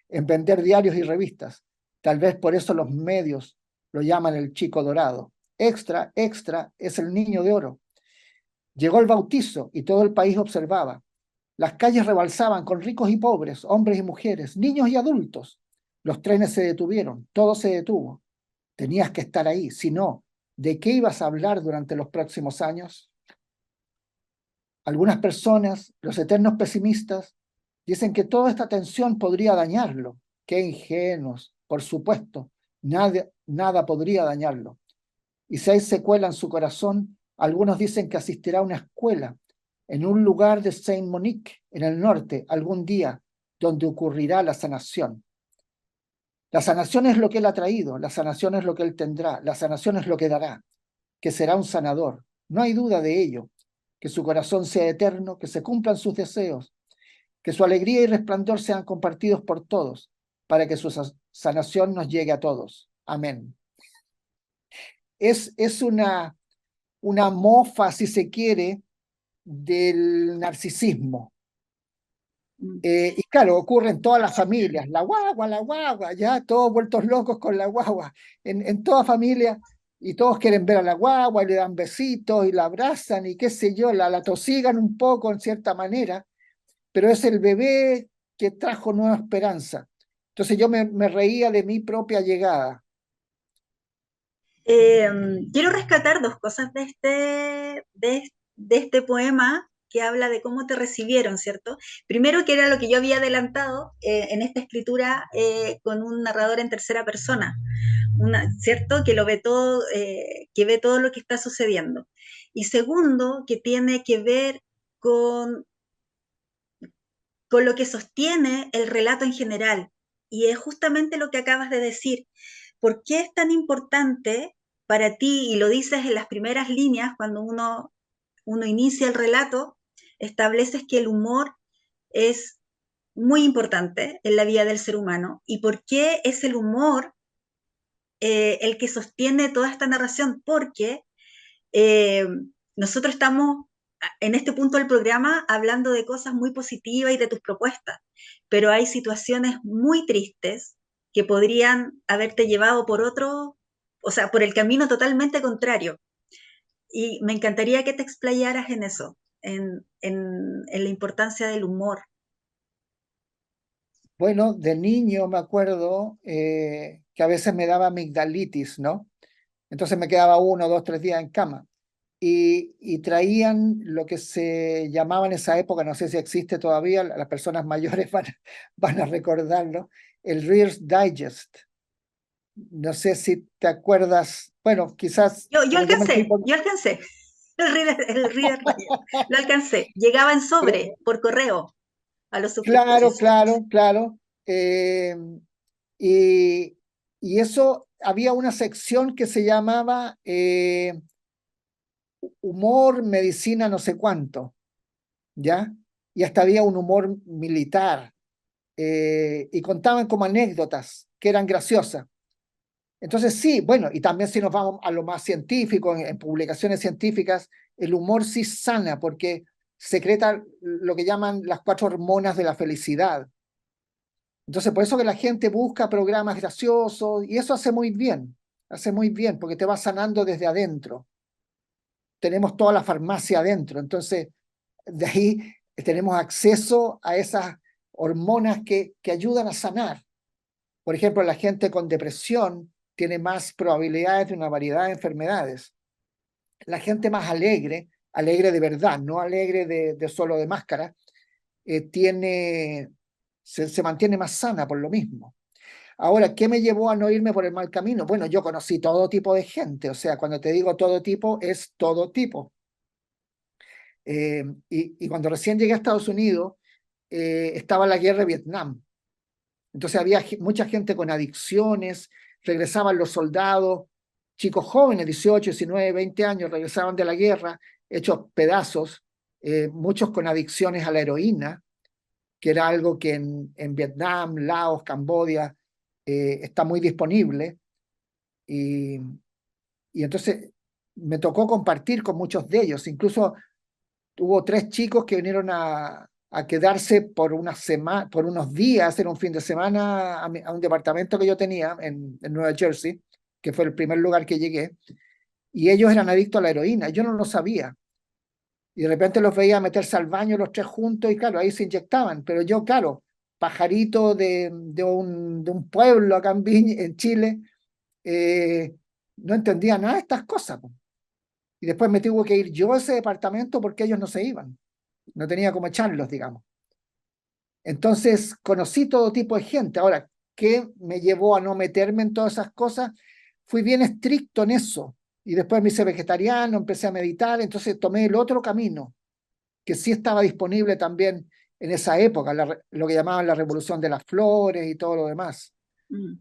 en vender diarios y revistas. Tal vez por eso los medios lo llaman el chico dorado. Extra, extra, es el niño de oro. Llegó el bautizo y todo el país observaba. Las calles rebalsaban con ricos y pobres, hombres y mujeres, niños y adultos. Los trenes se detuvieron, todo se detuvo. Tenías que estar ahí, si no, ¿de qué ibas a hablar durante los próximos años? Algunas personas, los eternos pesimistas, dicen que toda esta tensión podría dañarlo. Qué ingenuos, por supuesto, nada podría dañarlo. Y si hay secuela en su corazón, algunos dicen que asistirá a una escuela en un lugar de Saint-Monique, en el norte, algún día, donde ocurrirá la sanación. La sanación es lo que él ha traído, la sanación es lo que él tendrá, la sanación es lo que dará, que será un sanador. No hay duda de ello, que su corazón sea eterno, que se cumplan sus deseos, que su alegría y resplandor sean compartidos por todos, para que su sanación nos llegue a todos. Amén. Es una mofa, si se quiere, del narcisismo. Y claro, ocurre en todas las familias, la guagua, ya todos vueltos locos con la guagua, en toda familia, y todos quieren ver a la guagua, y le dan besitos, y la abrazan, y qué sé yo, la tosigan un poco en cierta manera, pero es el bebé que trajo nueva esperanza. Entonces yo me reía de mi propia llegada. Quiero rescatar dos cosas de este poema que habla de cómo te recibieron, ¿cierto? Primero, que era lo que yo había adelantado en esta escritura con un narrador en tercera persona, ¿cierto? Que lo ve todo, que ve todo lo que está sucediendo. Y segundo, que tiene que ver con, con lo que sostiene el relato en general. Y es justamente lo que acabas de decir. ¿Por qué es tan importante para ti, y lo dices en las primeras líneas, cuando uno inicia el relato, estableces que el humor es muy importante en la vida del ser humano? ¿Y por qué es el humor el que sostiene toda esta narración? Porque eh, nosotros estamos en este punto del programa hablando de cosas muy positivas y de tus propuestas, pero hay situaciones muy tristes que podrían haberte llevado por otro, o sea, por el camino totalmente contrario. Y me encantaría que te explayaras en eso, en la importancia del humor. Bueno, de niño me acuerdo que a veces me daba amigdalitis, ¿no? Entonces me quedaba 1, 2, 3 días en cama. Y traían lo que se llamaba en esa época, no sé si existe todavía, las personas mayores van a recordarlo, el Reader's Digest. No sé si te acuerdas, bueno, quizás Yo como yo me fui alcancé, por... yo alcancé. El Reader Digest. Lo alcancé. Llegaba en sobre, Pero, por correo, a los claro, suscriptores. claro, claro. Y, y eso, había una sección que se llamaba humor, medicina, no sé cuánto, ¿ya? Y hasta había un humor militar, y contaban como anécdotas que eran graciosas. Entonces sí, bueno, y también si nos vamos a lo más científico, en publicaciones científicas, el humor sí sana porque secreta lo que llaman las 4 hormonas de la felicidad. Entonces por eso que la gente busca programas graciosos y eso hace muy bien porque te va sanando desde adentro. Tenemos toda la farmacia adentro, entonces de ahí tenemos acceso a esas hormonas que ayudan a sanar. Por ejemplo, la gente con depresión tiene más probabilidades de una variedad de enfermedades. La gente más alegre, alegre de verdad, no alegre de solo de máscara, se mantiene más sana por lo mismo. Ahora, ¿qué me llevó a no irme por el mal camino? Bueno, yo conocí todo tipo de gente, o sea, cuando te digo todo tipo, es todo tipo. Y cuando recién llegué a Estados Unidos, estaba la guerra de Vietnam. Entonces había mucha gente con adicciones, regresaban los soldados, chicos jóvenes, 18, 19, 20 años, regresaban de la guerra, hechos pedazos, muchos con adicciones a la heroína, que era algo que en Vietnam, Laos, Camboya, está muy disponible. Y, y entonces me tocó compartir con muchos de ellos, incluso hubo 3 chicos que vinieron a quedarse por por unos días, en un fin de semana, a un departamento que yo tenía en Nueva Jersey, que fue el primer lugar que llegué, y ellos eran adictos a la heroína, yo no lo sabía. Y de repente los veía meterse al baño los 3 juntos y claro, ahí se inyectaban, pero yo, claro, pajarito de un pueblo acá en Chile, eh, no entendía nada de estas cosas, po. Y después me tuve que ir yo a ese departamento porque ellos no se iban. No tenía cómo echarlos, digamos. Entonces conocí todo tipo de gente. Ahora, ¿qué me llevó a no meterme en todas esas cosas? Fui bien estricto en eso. Y después me hice vegetariano, empecé a meditar, entonces tomé el otro camino, que sí estaba disponible también en esa época, lo que llamaban la revolución de las flores y todo lo demás. Mm.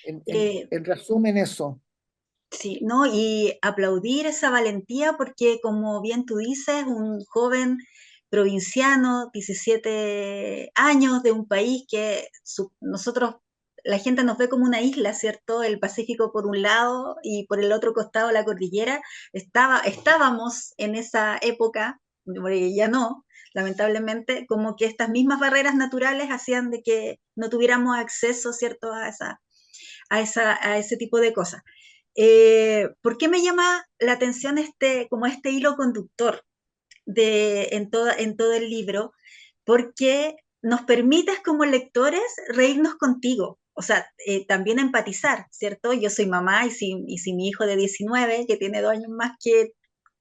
En, en, Eh, en resumen, eso. sí, ¿no? Y aplaudir esa valentía porque, como bien tú dices, un joven provinciano, 17 años, de un país que nosotros, la gente nos ve como una isla, ¿cierto? El Pacífico por un lado y por el otro costado la cordillera. Estábamos en esa época, porque ya no, lamentablemente, como que estas mismas barreras naturales hacían de que no tuviéramos acceso, ¿cierto? A ese tipo de cosas. ¿Por qué me llama la atención como este hilo conductor en todo el libro? Porque nos permites como lectores reírnos contigo, o sea, también empatizar, ¿cierto? Yo soy mamá y si mi hijo de 19, que tiene 2 años más que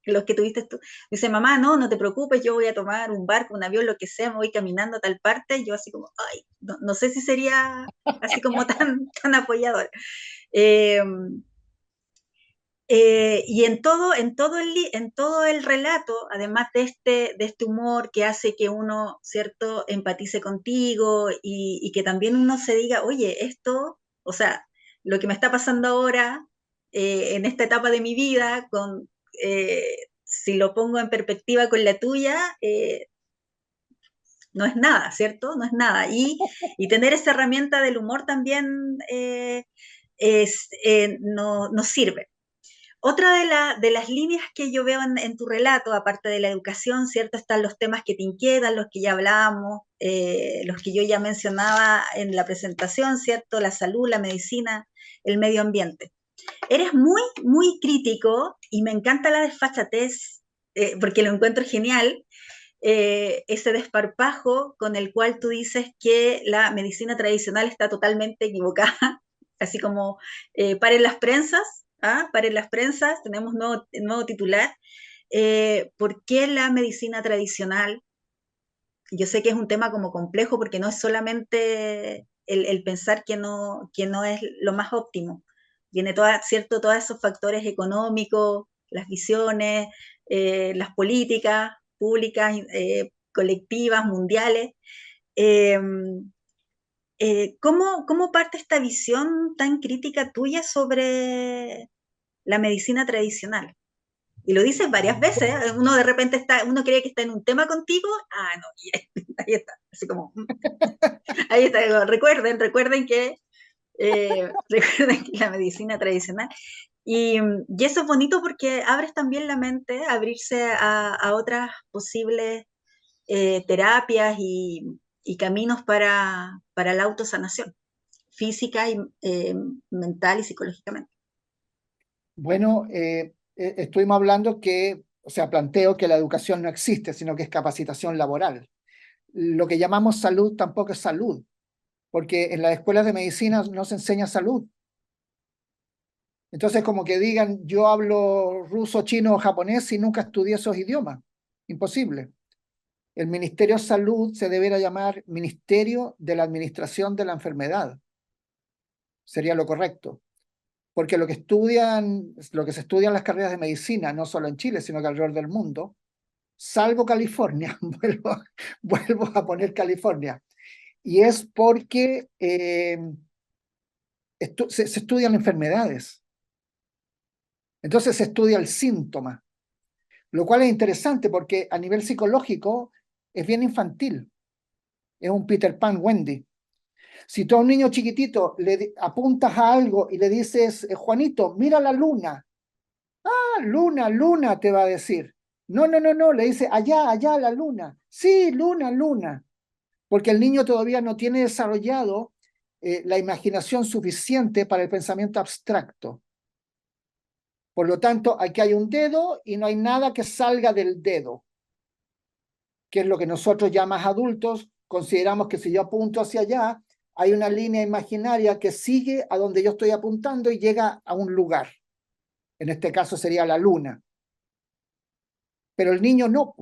los que tuviste tú, dice, mamá, no, no te preocupes, yo voy a tomar un barco, un avión, lo que sea, me voy caminando a tal parte, yo así como, ay, no sé si sería así como tan apoyador. Eh, y en todo el relato, además de este humor que hace que uno, ¿cierto?, empatice contigo y que también uno se diga, oye, esto, o sea, lo que me está pasando ahora, en esta etapa de mi vida, si lo pongo en perspectiva con la tuya, no es nada, ¿cierto? No es nada. Y tener esa herramienta del humor también nos sirve. Otra de las líneas que yo veo en tu relato, aparte de la educación, ¿cierto? Están los temas que te inquietan, los que ya hablábamos, los que yo ya mencionaba en la presentación, ¿cierto? La salud, la medicina, el medio ambiente. Eres muy, muy crítico y me encanta la desfachatez, porque lo encuentro genial, ese desparpajo con el cual tú dices que la medicina tradicional está totalmente equivocada, así como paren las prensas, ¿ah? Paren las prensas, tenemos nuevo titular. ¿Por qué la medicina tradicional? Yo sé que es un tema como complejo porque no es solamente el pensar que no es lo más óptimo. Viene ¿cierto? Todos esos factores económicos, las visiones, las políticas públicas, colectivas, mundiales. Eh, ¿Cómo parte esta visión tan crítica tuya sobre la medicina tradicional? Y lo dices varias veces, ¿eh? Uno de repente uno cree que está en un tema contigo, no, y ahí está, así como, ahí está, digo, recuerden que, recuerden que la medicina tradicional, y eso es bonito porque abres también la mente, abrirse a otras posibles terapias y caminos para la autosanación, física y mental y psicológicamente. Bueno, estuvimos hablando que, o sea, planteo que la educación no existe, sino que es capacitación laboral. Lo que llamamos salud tampoco es salud, porque en las escuelas de medicina no se enseña salud. Entonces, como que digan, yo hablo ruso, chino o japonés y nunca estudié esos idiomas. Imposible. El Ministerio de Salud se debería llamar Ministerio de la Administración de la Enfermedad. Sería lo correcto. Porque lo que se estudia en las carreras de medicina, no solo en Chile, sino que alrededor del mundo, salvo California, vuelvo a poner California, y es porque se estudian enfermedades. Entonces se estudia el síntoma, lo cual es interesante porque a nivel psicológico es bien infantil, es un Peter Pan Wendy. Si tú a un niño chiquitito le apuntas a algo y le dices, Juanito, mira la luna, luna, luna, te va a decir. No, no, no, no, le dice, allá, allá la luna. Sí, luna, luna. Porque el niño todavía no tiene desarrollado la imaginación suficiente para el pensamiento abstracto. Por lo tanto, aquí hay un dedo y no hay nada que salga del dedo, que es lo que nosotros ya más adultos consideramos que si yo apunto hacia allá, hay una línea imaginaria que sigue a donde yo estoy apuntando y llega a un lugar. En este caso sería la luna. Pero el niño no.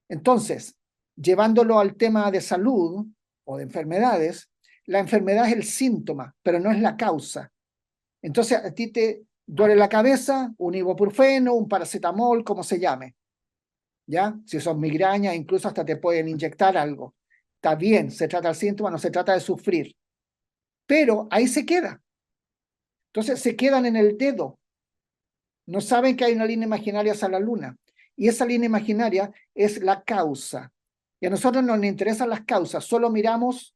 Entonces, llevándolo al tema de salud o de enfermedades, la enfermedad es el síntoma, pero no es la causa. Entonces, a ti te duele la cabeza, un ibuprofeno, un paracetamol, como se llame. ¿Ya? Si son migrañas, incluso hasta te pueden inyectar algo. Está bien, se trata del síntoma, no se trata de sufrir. Pero ahí se queda. Entonces, se quedan en el dedo. No saben que hay una línea imaginaria hacia la luna. Y esa línea imaginaria es la causa. Y a nosotros no nos interesan las causas, solo miramos,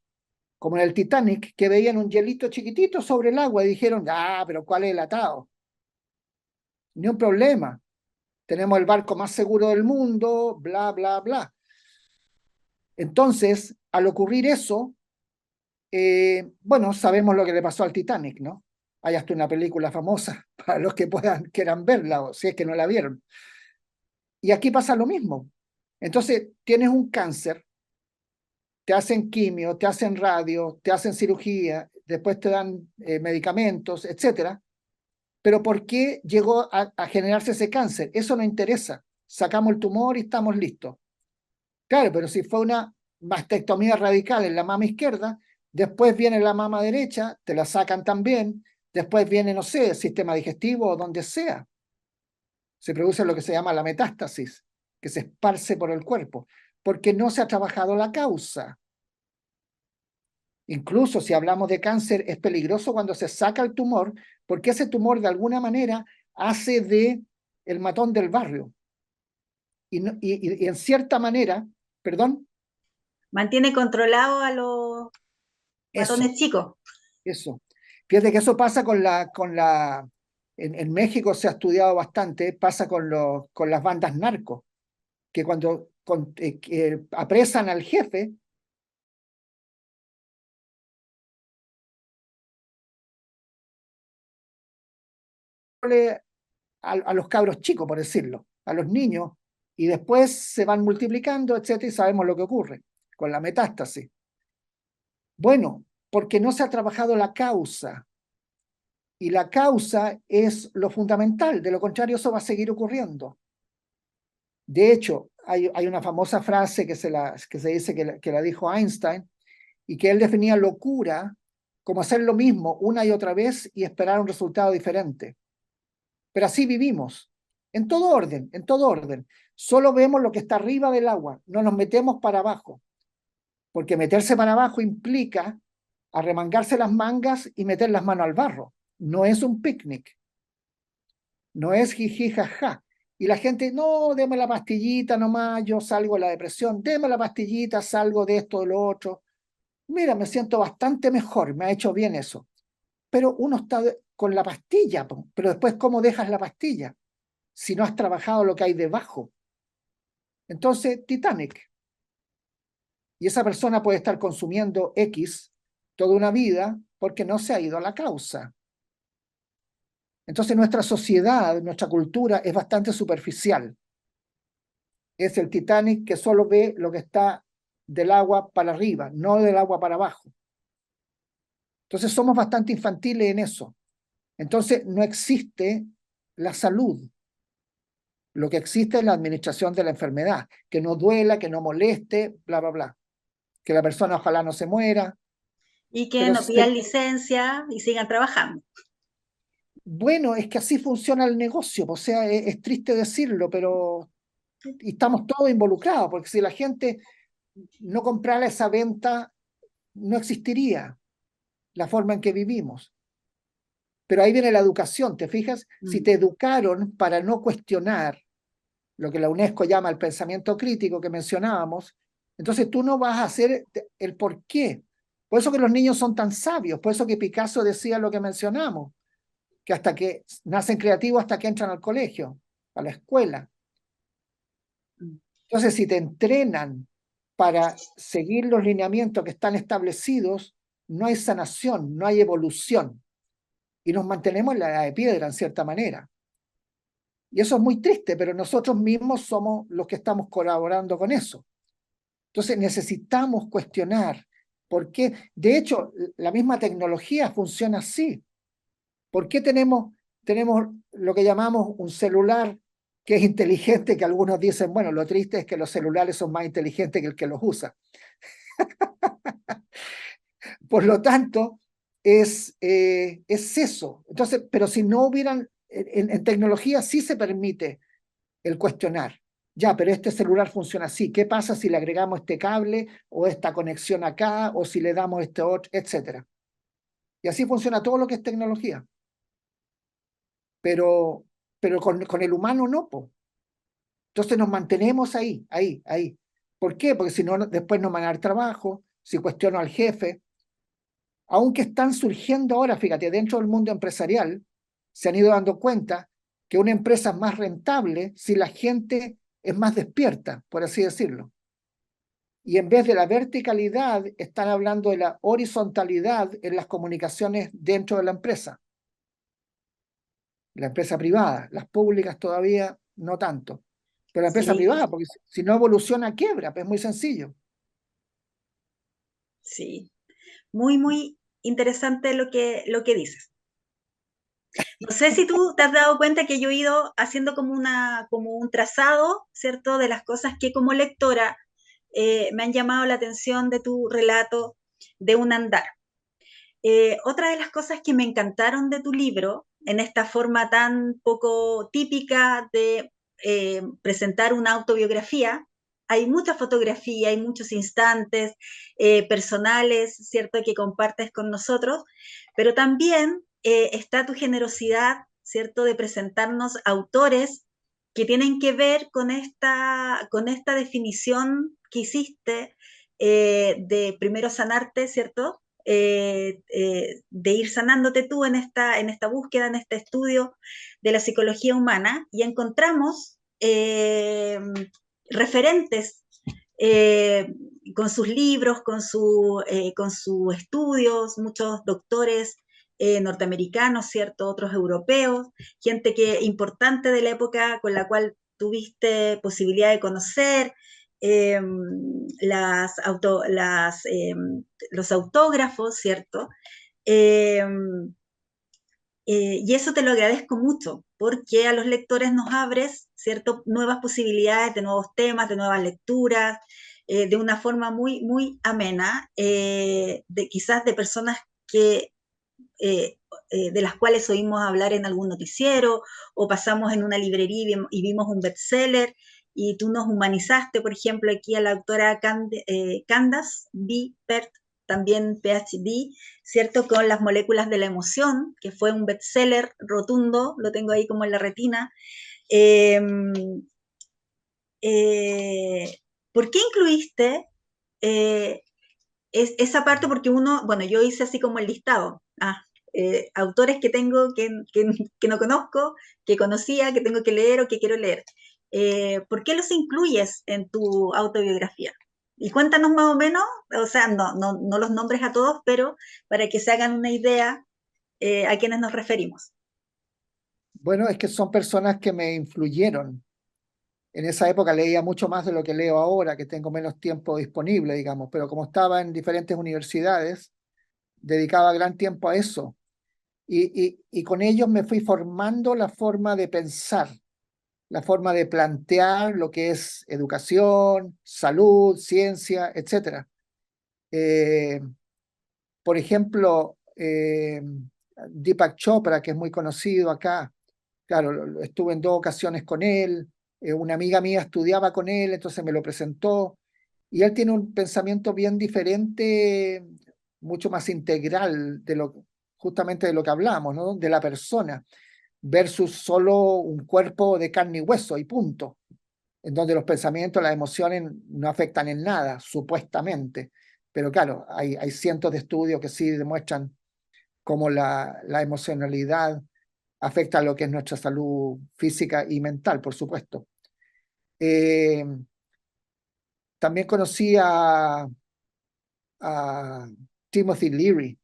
como en el Titanic, que veían un hielito chiquitito sobre el agua y dijeron, pero ¿cuál es el atado? Ni un problema. Tenemos el barco más seguro del mundo, bla, bla, bla. Entonces, al ocurrir eso, bueno, sabemos lo que le pasó al Titanic, ¿no? Hay hasta una película famosa para los que quieran verla, o si es que no la vieron. Y aquí pasa lo mismo. Entonces, tienes un cáncer, te hacen quimio, te hacen radio, te hacen cirugía, después te dan medicamentos, etcétera. Pero ¿por qué llegó a generarse ese cáncer? Eso no interesa. Sacamos el tumor y estamos listos. Claro, pero si fue una mastectomía radical en la mama izquierda, después viene la mama derecha, te la sacan también, después viene, no sé, el sistema digestivo o donde sea. Se produce lo que se llama la metástasis, que se esparce por el cuerpo, porque no se ha trabajado la causa. Incluso si hablamos de cáncer, es peligroso cuando se saca el tumor, porque ese tumor de alguna manera hace de el matón del barrio. Y en cierta manera, perdón, Mantiene controlado a los eso, matones chicos. eso. Fíjate que eso pasa con la En México se ha estudiado bastante, pasa con las bandas narcos, que cuando que apresan al jefe, a los cabros chicos, por decirlo, a los niños, y después se van multiplicando, etcétera, y sabemos lo que ocurre con la metástasis. Bueno, porque no se ha trabajado la causa, y la causa es lo fundamental, de lo contrario eso va a seguir ocurriendo. De hecho, hay una famosa frase que se dice que la dijo Einstein, y que él definía locura como hacer lo mismo una y otra vez y esperar un resultado diferente. Pero así vivimos, en todo orden, en todo orden. Solo vemos lo que está arriba del agua, no nos metemos para abajo, porque meterse para abajo implica arremangarse las mangas y meter las manos al barro. No es un picnic, no es jiji, jaja. Y la gente, no, deme la pastillita nomás, yo salgo de la depresión, deme la pastillita, salgo de esto, de lo otro. Mira, me siento bastante mejor, me ha hecho bien eso. Pero uno está con la pastilla, pero después, ¿cómo dejas la pastilla? Si no has trabajado lo que hay debajo. Entonces, Titanic. Y esa persona puede estar consumiendo X toda una vida porque no se ha ido a la causa. Entonces, nuestra sociedad, nuestra cultura es bastante superficial. Es el Titanic que solo ve lo que está del agua para arriba, no del agua para abajo. Entonces, somos bastante infantiles en eso. Entonces, no existe la salud. Lo que existe es la administración de la enfermedad, que no duela, que no moleste, bla, bla, bla. Que la persona ojalá no se muera. Y que Pero no pidan licencia y sigan trabajando. bueno, es que así funciona el negocio. O sea, es triste decirlo, pero y estamos todos involucrados, porque si la gente no comprara esa venta, no existiría la forma en que vivimos. Pero ahí viene la educación, ¿te fijas? Si te educaron para no cuestionar lo que la UNESCO llama el pensamiento crítico que mencionábamos, entonces tú no vas a hacer el por qué. Por eso que los niños son tan sabios, por eso que Picasso decía lo que mencionamos, que hasta que nacen creativos hasta que entran al colegio, a la escuela. Entonces, si te entrenan para seguir los lineamientos que están establecidos, no hay sanación, no hay evolución. Y nos mantenemos en la edad de piedra, en cierta manera. Y eso es muy triste, pero nosotros mismos somos los que estamos colaborando con eso. Entonces necesitamos cuestionar por qué. De hecho, la misma tecnología funciona así. ¿Por qué tenemos lo que llamamos un celular que es inteligente, que algunos dicen, bueno, lo triste es que los celulares son más inteligentes que el que los usa? Por lo tanto, es eso. Entonces, pero si no hubieran, en tecnología sí se permite el cuestionar. Ya, pero este celular funciona así. ¿Qué pasa si le agregamos este cable o esta conexión acá o si le damos este otro, etcétera? Y así funciona todo lo que es tecnología. Pero con el humano no, po. Entonces nos mantenemos ahí, ahí, ahí. ¿Por qué? Porque si no, después no van a dar trabajo, si cuestiono al jefe. Aunque están surgiendo ahora, fíjate, dentro del mundo empresarial, se han ido dando cuenta que una empresa es más rentable si la gente es más despierta, por así decirlo. Y en vez de la verticalidad, están hablando de la horizontalidad en las comunicaciones dentro de la empresa privada. Las públicas todavía no tanto. Pero la empresa Sí, privada, porque si no evoluciona, quiebra, pues es muy sencillo. sí. Muy, muy interesante lo que dices. No sé si tú te has dado cuenta que yo he ido haciendo como un trazado, ¿cierto? De las cosas que como lectora me han llamado la atención de tu relato de un andar. Otra de las cosas que me encantaron de tu libro, en esta forma tan poco típica de presentar una autobiografía, hay mucha fotografía, hay muchos instantes personales, ¿cierto?, que compartes con nosotros, pero también está tu generosidad, ¿cierto?, de presentarnos autores que tienen que ver con esta definición que hiciste de primero sanarte, ¿cierto?, de ir sanándote tú en esta búsqueda, en este estudio de la psicología humana, y encontramos referentes eh, con sus libros, con sus estudios, muchos doctores norteamericanos, ¿cierto? Otros europeos, gente importante de la época con la cual tuviste posibilidad de conocer, eh, los autógrafos, ¿cierto? Eh, y eso te lo agradezco mucho, porque a los lectores nos abres, ¿cierto? Nuevas posibilidades de nuevos temas, de nuevas lecturas, de una forma muy, muy amena, quizás de personas que eh, de las cuales oímos hablar en algún noticiero o pasamos en una librería y vimos un bestseller y tú nos humanizaste, por ejemplo, aquí a la autora Candace B. Pert, también PhD, ¿cierto? Con Las moléculas de la emoción, que fue un bestseller rotundo, lo tengo ahí como en la retina. Eh, eh, ¿Por qué incluiste eh, esa parte? Porque bueno, yo hice así como el listado. Autores que tengo que no conozco, que conocía, que tengo que leer o que quiero leer. ¿Por qué los incluyes en tu autobiografía? Y cuéntanos más o menos, o sea, no los nombres a todos, pero para que se hagan una idea a quienes nos referimos. Bueno, es que son personas que me influyeron. En esa época leía mucho más de lo que leo ahora, que tengo menos tiempo disponible, digamos, pero como estaba en diferentes universidades, dedicaba gran tiempo a eso. Y con ellos me fui formando la forma de pensar, la forma de plantear lo que es educación, salud, ciencia, etc. Por ejemplo, Deepak Chopra, que es muy conocido acá, claro, estuve en 2 ocasiones con él, una amiga mía estudiaba con él, entonces me lo presentó, y él tiene un pensamiento bien diferente, mucho más integral justamente de lo que hablamos, ¿no? De la persona, versus solo un cuerpo de carne y hueso y punto, en donde los pensamientos, las emociones no afectan en nada, supuestamente. Pero claro, hay cientos de estudios que sí demuestran cómo la emocionalidad afecta a lo que es nuestra salud física y mental, por supuesto. Eh, También conocí a Timothy Leary,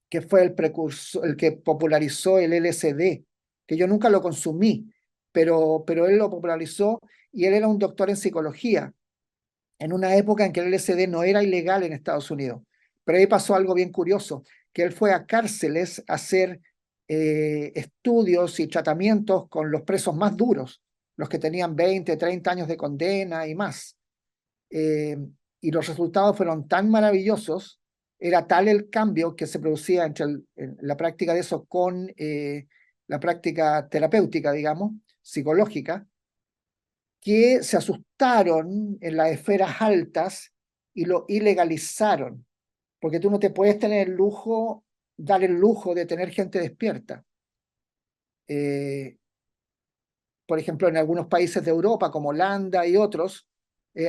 que fue el precursor, el que popularizó el LSD, que yo nunca lo consumí, pero él lo popularizó, y él era un doctor en psicología, en una época en que el LSD no era ilegal en Estados Unidos. Pero ahí pasó algo bien curioso, que él fue a cárceles a hacer estudios y tratamientos con los presos más duros, los que tenían 20, 30 años de condena y más. Eh, y los resultados fueron tan maravillosos, era tal el cambio que se producía entre la práctica de eso con la práctica terapéutica, digamos, psicológica, que se asustaron en las esferas altas y lo ilegalizaron, porque tú no te puedes dar el lujo de tener gente despierta. Por ejemplo, en algunos países de Europa, como Holanda y otros,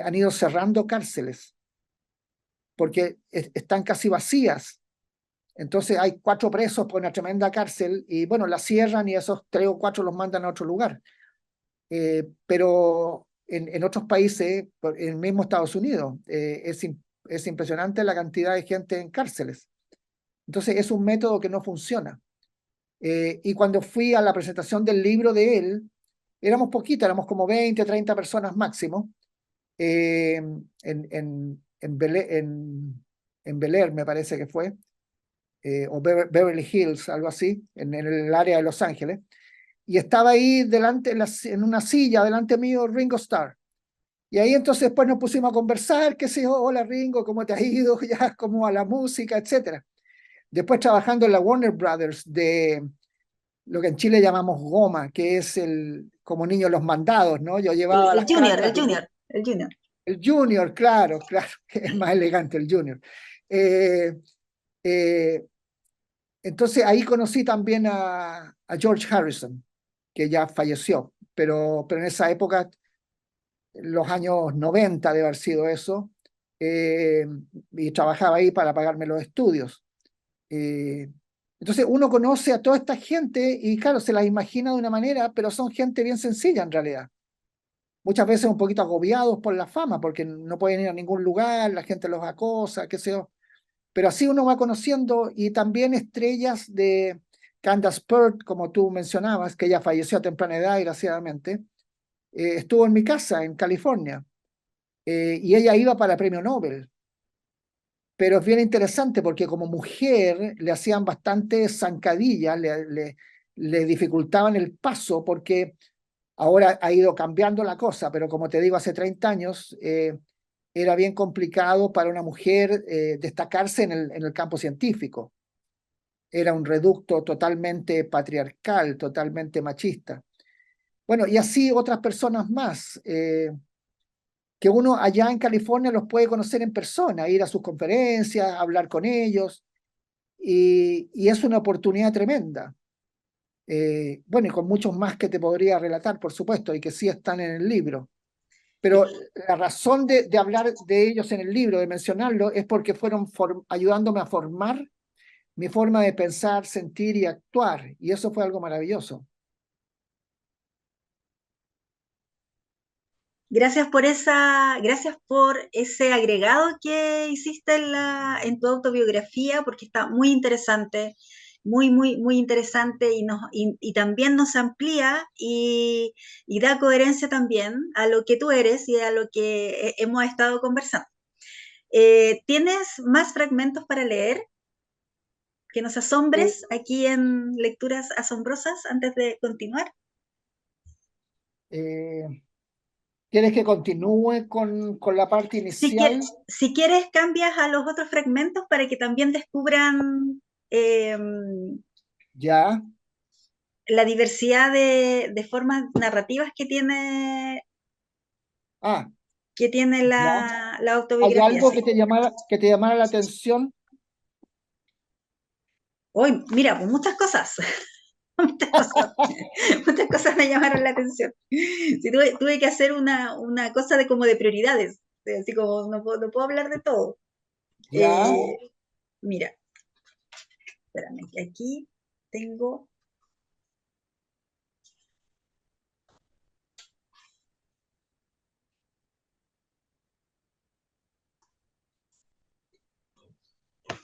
han ido cerrando cárceles porque están casi vacías. Entonces hay 4 presos por una tremenda cárcel y bueno, la cierran y esos 3 o 4 los mandan a otro lugar. Pero en otros países, en el mismo Estados Unidos, es impresionante la cantidad de gente en cárceles. Entonces es un método que no funciona. Y cuando fui a la presentación del libro de él, éramos poquitas, éramos como 20, 30 personas máximo, en Bel Air, me parece que fue, o Beverly Hills, algo así, en el área de Los Ángeles. Y estaba ahí delante, en una silla, delante mío, Ringo Starr. Y ahí entonces después nos pusimos a conversar, qué sé yo, hola Ringo, ¿cómo te has ido? Ya, cómo a la música, etcétera. Después trabajando en la Warner Brothers, de lo que en Chile llamamos goma, que es como niño los mandados, ¿no? Yo llevaba El las junior, cartas. el junior. El Junior, claro, claro, que es más elegante el Junior. Eh, eh, entonces ahí conocí también a George Harrison, que ya falleció, pero en esa época, los años 90 debe haber sido eso, eh, y trabajaba ahí para pagarme los estudios. Eh, entonces uno conoce a toda esta gente y claro, se las imagina de una manera, pero son gente bien sencilla en realidad. Muchas veces un poquito agobiados por la fama, porque no pueden ir a ningún lugar, la gente los acosa, qué sé yo. Pero así uno va conociendo y también estrellas de Candace Pert, como tú mencionabas, que ella falleció a temprana edad, desgraciadamente, estuvo en mi casa en California y ella iba para premio Nobel. Pero es bien interesante porque como mujer le hacían bastante zancadillas, le dificultaban el paso porque ahora ha ido cambiando la cosa, pero como te digo, hace 30 años era bien complicado para una mujer destacarse en el campo científico. Era un reducto totalmente patriarcal, totalmente machista. Bueno, y así otras personas más, que uno allá en California los puede conocer en persona, ir a sus conferencias, hablar con ellos, y es una oportunidad tremenda. Bueno, y con muchos más que te podría relatar, por supuesto, y que sí están en el libro. Pero la razón de hablar de ellos en el libro, de mencionarlo, es porque fueron ayudándome a formar mi forma de pensar, sentir y actuar, y eso fue algo maravilloso. Gracias por ese agregado que hiciste en tu autobiografía, porque está muy interesante, muy interesante y también nos amplía y da coherencia también a lo que tú eres y a lo que hemos estado conversando. ¿Tienes más fragmentos para leer que nos Eh, asombres aquí en Lecturas Asombrosas antes de continuar? eh, ¿Quieres que continúe con la parte Si, inicial? si quieres, cambias a los otros fragmentos para que también descubran eh, Ya. la diversidad de formas narrativas Ah, que tiene ya. la ¿Hay autobiografía. algo Sí. que te llamara la atención? Hoy, mira, pues muchas cosas, muchas cosas, muchas cosas me llamaron la atención. Sí, tuve que hacer una cosa de como de prioridades, así como no puedo hablar de todo. Ya. Mira, espérame, que aquí tengo.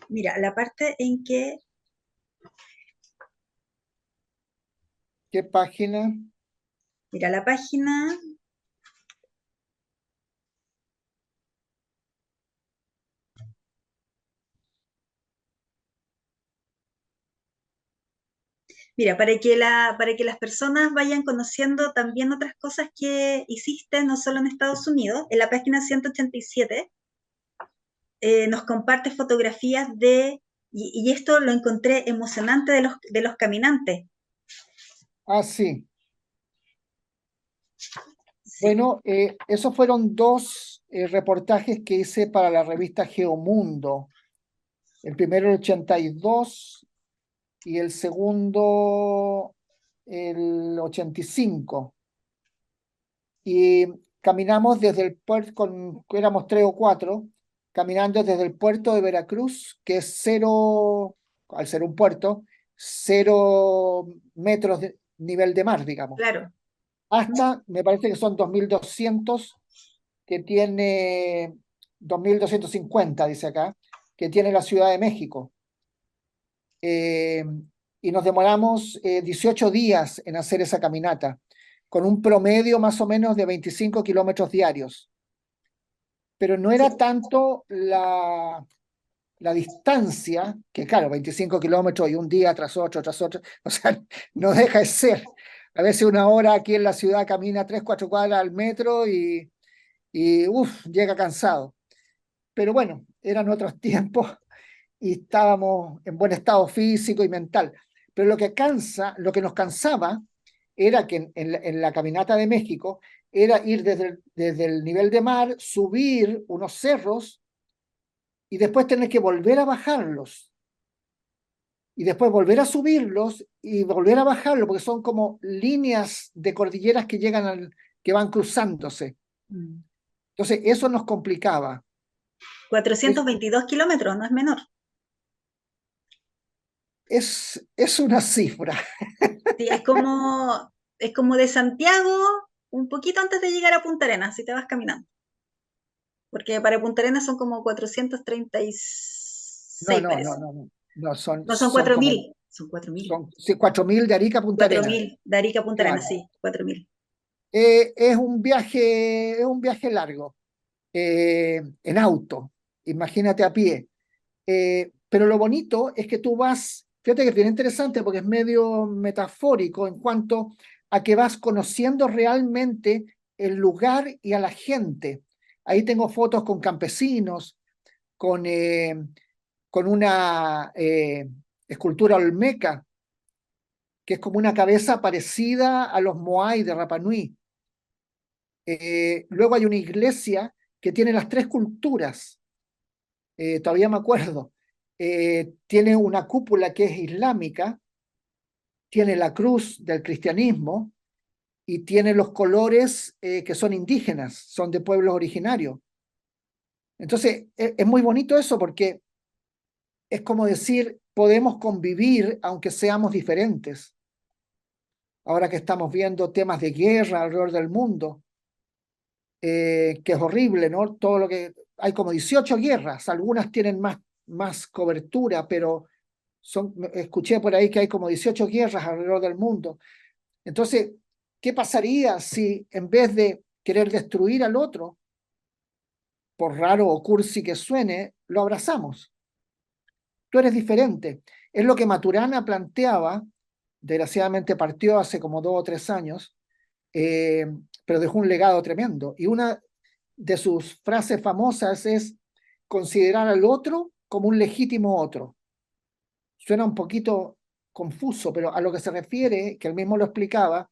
Mira, la parte en que, ¿Qué página? mira, la página, mira, para que las personas vayan conociendo también otras cosas que hiciste, no solo en Estados Unidos, en la página 187 nos comparte fotografías y esto lo encontré emocionante de los caminantes. Ah, sí. Sí, Bueno, esos fueron dos reportajes que hice para la revista Geomundo. El primero el 82 y el segundo el 85. Y caminamos desde el puerto, éramos tres o cuatro, caminando desde el puerto de Veracruz, que es cero, al ser un puerto, 0 metros de nivel de mar, digamos, claro. hasta, me parece que son 2200 que tiene, 2250 dice acá, que tiene la Ciudad de México. Eh, y nos demoramos 18 días en hacer esa caminata, con un promedio más o menos de 25 kilómetros diarios. Pero no Sí. era tanto la distancia, que claro, 25 kilómetros y un día tras otro, o sea, no deja de ser. A veces una hora aquí en la ciudad camina 3, 4 cuadras al metro y llega cansado. Pero bueno, eran otros tiempos y estábamos en buen estado físico y mental. Pero lo que nos cansaba era que en la caminata de México era ir desde el nivel de mar, subir unos cerros y después tener que volver a bajarlos. Y después volver a subirlos y volver a bajarlos, porque son como líneas de cordilleras que que van cruzándose. Mm. Entonces, eso nos complicaba. Es, 422 kilómetros, no es menor. es una cifra. Sí, es como de Santiago, un poquito antes de llegar a Punta Arenas, si te vas caminando. Porque para Punta Arenas son como No, 436, no, no, parece. no, no, no, son, No, son son cuatro como, mil, son 4.000. son sí, 4.000 de Arica a Punta Cuatro Arenas. mil, de Arica a Punta Arenas, Claro. sí, 4.000. Es un viaje largo, en auto, imagínate a pie. Pero lo bonito es que tú vas, fíjate que es bien interesante porque es medio metafórico en cuanto a que vas conociendo realmente el lugar y a la gente. Ahí tengo fotos con campesinos, con, eh, con una escultura olmeca, que es como una cabeza parecida a los Moai de Rapa Nui. Luego hay una iglesia que tiene las tres culturas, todavía me acuerdo. Tiene una cúpula que es islámica, tiene la cruz del cristianismo y tiene los colores que son indígenas, son de pueblos originarios. Entonces, es muy bonito eso porque es como decir, podemos convivir aunque seamos diferentes. Ahora que estamos viendo temas de guerra alrededor del mundo, que es horrible, ¿no? Todo lo que hay como 18 guerras, algunas tienen más cobertura, pero escuché por ahí que hay como 18 guerras alrededor del mundo. Entonces, ¿qué pasaría si en vez de querer destruir al otro, por raro o cursi que suene, lo abrazamos? Tú eres diferente. Es lo que Maturana planteaba, desgraciadamente partió hace como 2 o 3 años, eh, pero dejó un legado tremendo. Y una de sus frases famosas es considerar al otro como un legítimo otro. Suena un poquito confuso, pero a lo que se refiere, que él mismo lo explicaba,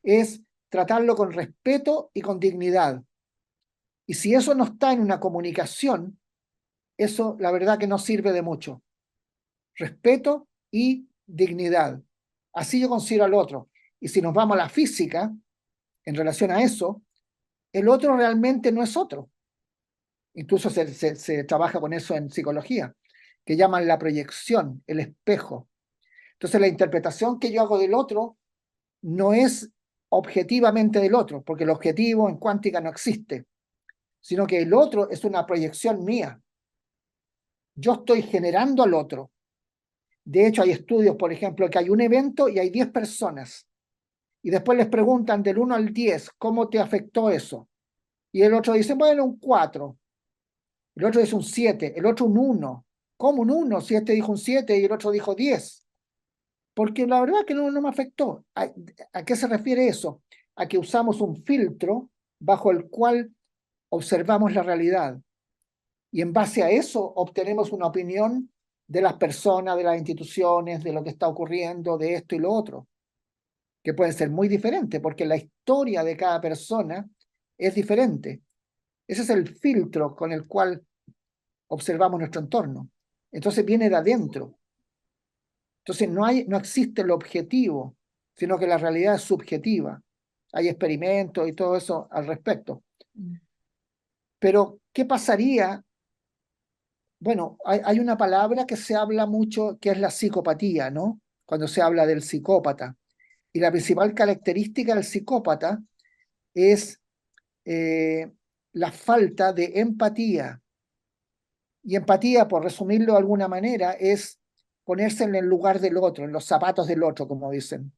es tratarlo con respeto y con dignidad. Y si eso no está en una comunicación, eso la verdad que no sirve de mucho. Respeto y dignidad. Así yo considero al otro. Y si nos vamos a la física, en relación a eso, el otro realmente no es otro. Incluso se trabaja con eso en psicología, que llaman la proyección, el espejo. Entonces la interpretación que yo hago del otro no es objetivamente del otro, porque el objetivo en cuántica no existe, sino que el otro es una proyección mía. Yo estoy generando al otro. De hecho, hay estudios, por ejemplo, que hay un evento y hay 10 personas, y después les preguntan del 1 al 10, ¿cómo te afectó eso? Y el otro dice, bueno, un 4, el otro dice un 7, el otro un 1. ¿Cómo un 1? Si este dijo un 7 y el otro dijo 10. Porque la verdad que no me afectó. ¿A qué se refiere eso? A que usamos un filtro bajo el cual observamos la realidad. Y en base a eso obtenemos una opinión de las personas, de las instituciones, de lo que está ocurriendo, de esto y lo otro, que pueden ser muy diferentes, porque la historia de cada persona es diferente. Ese es el filtro con el cual observamos nuestro entorno. Entonces viene de adentro. Entonces no existe el objetivo, sino que la realidad es subjetiva. Hay experimentos y todo eso al respecto. Pero, ¿qué pasaría? Bueno, hay una palabra que se habla mucho, que es la psicopatía, ¿no? Cuando se habla del psicópata. Y la principal característica del psicópata es la falta de empatía. Y empatía, por resumirlo de alguna manera, es ponerse en el lugar del otro, en los zapatos del otro, como dicen.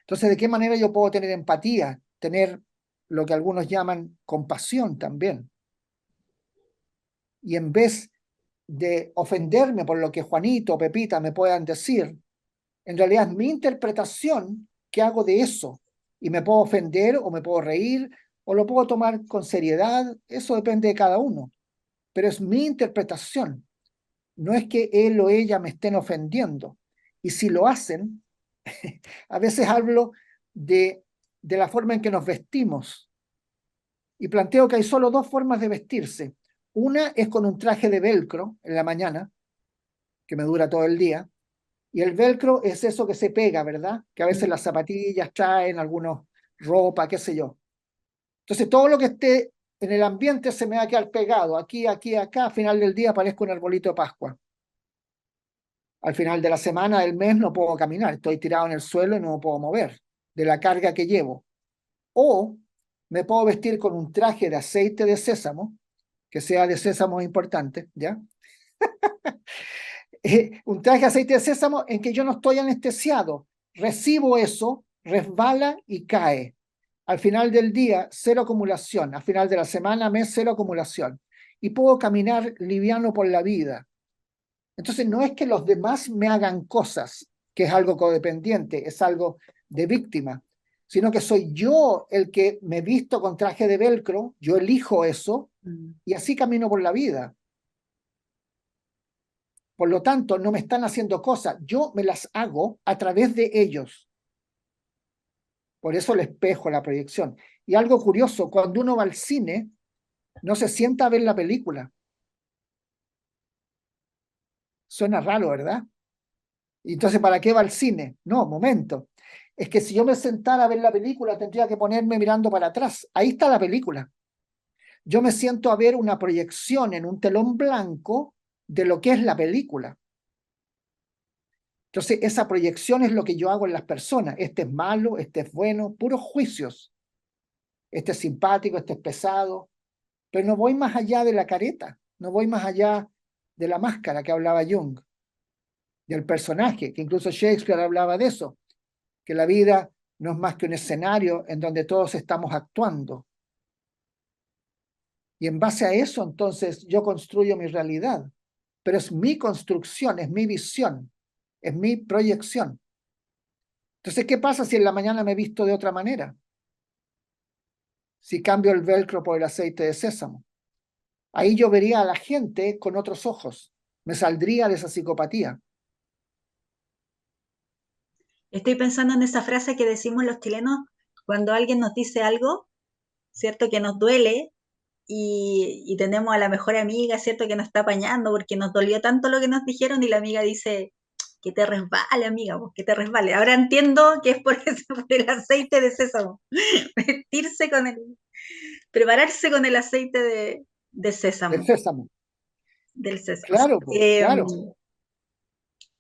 Entonces, ¿de qué manera yo puedo tener empatía? Tener lo que algunos llaman compasión también. Y en vez de ofenderme por lo que Juanito o Pepita me puedan decir, en realidad es mi interpretación que hago de eso. Y me puedo ofender o me puedo reír o lo puedo tomar con seriedad. Eso depende de cada uno. Pero es mi interpretación. No es que él o ella me estén ofendiendo. Y si lo hacen, a veces hablo de la forma en que nos vestimos. Y planteo que hay solo dos formas de vestirse. Una es con un traje de velcro en la mañana, que me dura todo el día. Y el velcro es eso que se pega, ¿verdad? Que a veces las zapatillas traen, algunos ropa, qué sé yo. Entonces, todo lo que esté en el ambiente se me va a quedar pegado, aquí, aquí, acá, al final del día parezco un arbolito de Pascua. Al final de la semana, del mes, no puedo caminar, estoy tirado en el suelo y no me puedo mover de la carga que llevo. O me puedo vestir con un traje de aceite de sésamo, que sea de sésamo importante, ¿ya? Un traje de aceite de sésamo en que yo no estoy anestesiado, recibo eso, resbala y cae. Al final del día, cero acumulación. Al final de la semana, mes, cero acumulación. Y puedo caminar liviano por la vida. Entonces, no es que los demás me hagan cosas, que es algo codependiente, es algo de víctima, sino que soy yo el que me visto con traje de velcro, yo elijo eso y así camino por la vida. Por lo tanto, no me están haciendo cosas, yo me las hago a través de ellos. Por eso el espejo, la proyección. Y algo curioso, cuando uno va al cine, no se sienta a ver la película. Suena raro, ¿verdad? Y entonces, ¿para qué va al cine? No, momento. Es que si yo me sentara a ver la película, tendría que ponerme mirando para atrás. Ahí está la película. Yo me siento a ver una proyección en un telón blanco de lo que es la película. Entonces, esa proyección es lo que yo hago en las personas. Este es malo, este es bueno, puros juicios. Este es simpático, este es pesado. Pero no voy más allá de la careta, no voy más allá de la máscara que hablaba Jung, del personaje, que incluso Shakespeare hablaba de eso, que la vida no es más que un escenario en donde todos estamos actuando. Y en base a eso, entonces, yo construyo mi realidad. Pero es mi construcción, es mi visión, es mi proyección. Entonces, ¿qué pasa si en la mañana me visto de otra manera? Si cambio el velcro por el aceite de sésamo. Ahí yo vería a la gente con otros ojos. Me saldría de esa psicopatía. Estoy pensando en esa frase que decimos los chilenos cuando alguien nos dice algo, ¿cierto? Que nos duele y tenemos a la mejor amiga, ¿cierto? Que nos está apañando porque nos dolió tanto lo que nos dijeron y la amiga dice, que te resbale, amiga, pues, que te resbale. Ahora entiendo que es por, por el aceite de sésamo. Vestirse con el, prepararse con el aceite de De sésamo, sésamo. del sésamo. Claro, pues, claro.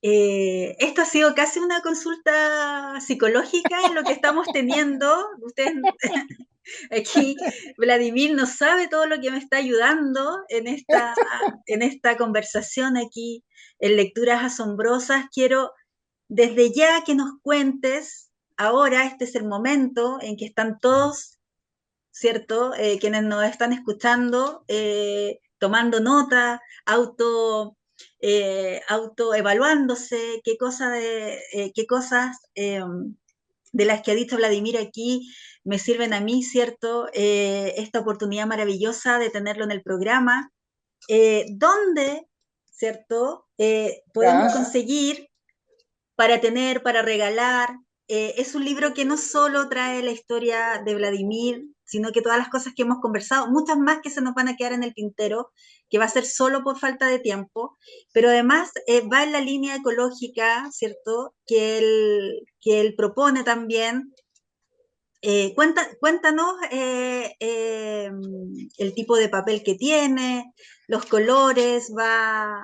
Esto ha sido casi una consulta psicológica en lo que estamos teniendo. Ustedes aquí, Vladimir no sabe todo lo que me está ayudando en esta conversación aquí en Lecturas Asombrosas. Quiero desde ya que nos cuentes, ahora este es el momento en que están todos, ¿cierto? Quienes nos están escuchando, tomando nota, autoevaluándose, qué cosas de las que ha dicho Vladimir aquí me sirven a mí, ¿cierto? Esta oportunidad maravillosa de tenerlo en el programa, donde, ¿cierto? Podemos Ya. conseguir para tener, para regalar. Es un libro que no solo trae la historia de Vladimir, sino que todas las cosas que hemos conversado, muchas más que se nos van a quedar en el tintero, que va a ser solo por falta de tiempo, pero además va en la línea ecológica, ¿cierto? Que él propone también. Cuéntanos el tipo de papel que tiene, los colores,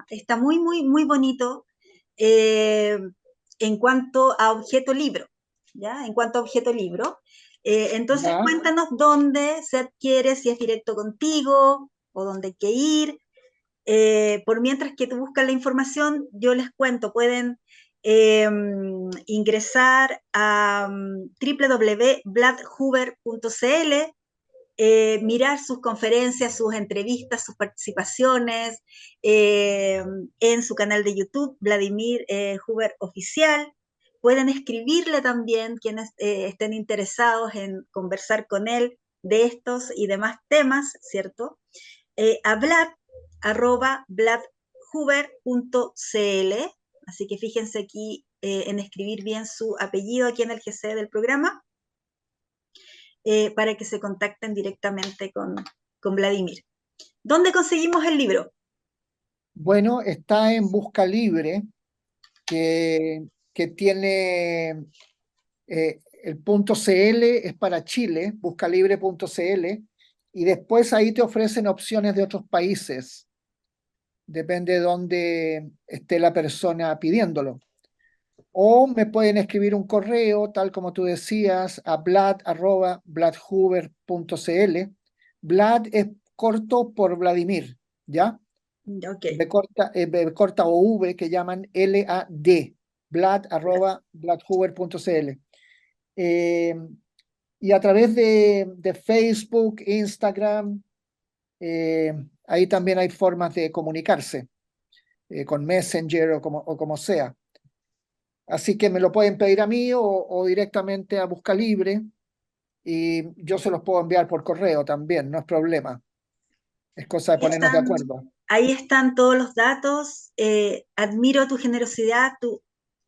está muy, muy, muy bonito. Eh, en cuanto a objeto libro, ¿ya? En cuanto a objeto libro. Entonces, Ya. cuéntanos dónde se adquiere, si es directo contigo o dónde hay que ir. Por mientras que tú buscas la información, yo les cuento, pueden eh, ingresar a www.bladhuber.cl, mirar sus conferencias, sus entrevistas, sus participaciones eh, en su canal de YouTube, Vladimir Huber Oficial. Pueden escribirle también quienes estén interesados en conversar con él de estos y demás temas, ¿cierto? A Vlad, arroba vladhuber.cl. Así que fíjense aquí en escribir bien su apellido aquí en el GC del programa para que se contacten directamente con Vladimir. ¿Dónde conseguimos el libro? Bueno, está en Busca Libre, que tiene el punto .cl es para Chile, buscalibre.cl, y después ahí te ofrecen opciones de otros países. Depende de dónde esté la persona pidiéndolo. O me pueden escribir un correo, tal como tú decías, a vlad@vladhuber.cl. Vlad es corto por Vladimir, ¿ya? Ok. B corta o V, que llaman LAD, vlad@vladhuber.cl. Eh, y a través de Facebook, Instagram, ahí también hay formas de comunicarse, con Messenger o como sea. Así que me lo pueden pedir a mí o directamente a Buscalibre, y yo se los puedo enviar por correo también, no es problema. Es cosa de ponernos de Están, acuerdo. ahí están todos los datos. Admiro tu generosidad, tu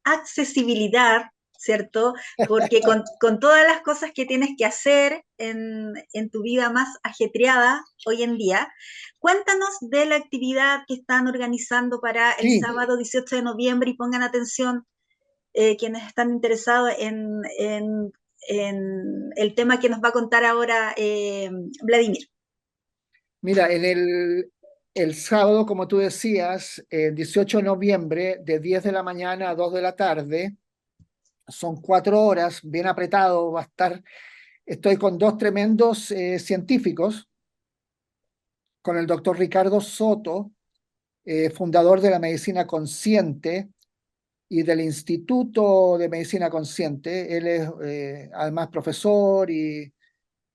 accesibilidad, ¿cierto? Porque con todas las cosas que tienes que hacer en tu vida más ajetreada hoy en día, cuéntanos de la actividad que están organizando para el Sí, sábado 18 de noviembre y pongan atención quienes están interesados en el tema que nos va a contar ahora Vladimir. mira, el sábado, como tú decías, el 18 de noviembre, de 10 de la mañana a 2 de la tarde, son 4 horas, bien apretado, va a estar. Estoy con dos tremendos científicos, con el doctor Ricardo Soto, fundador de la medicina consciente y del Instituto de Medicina Consciente. Él es además profesor y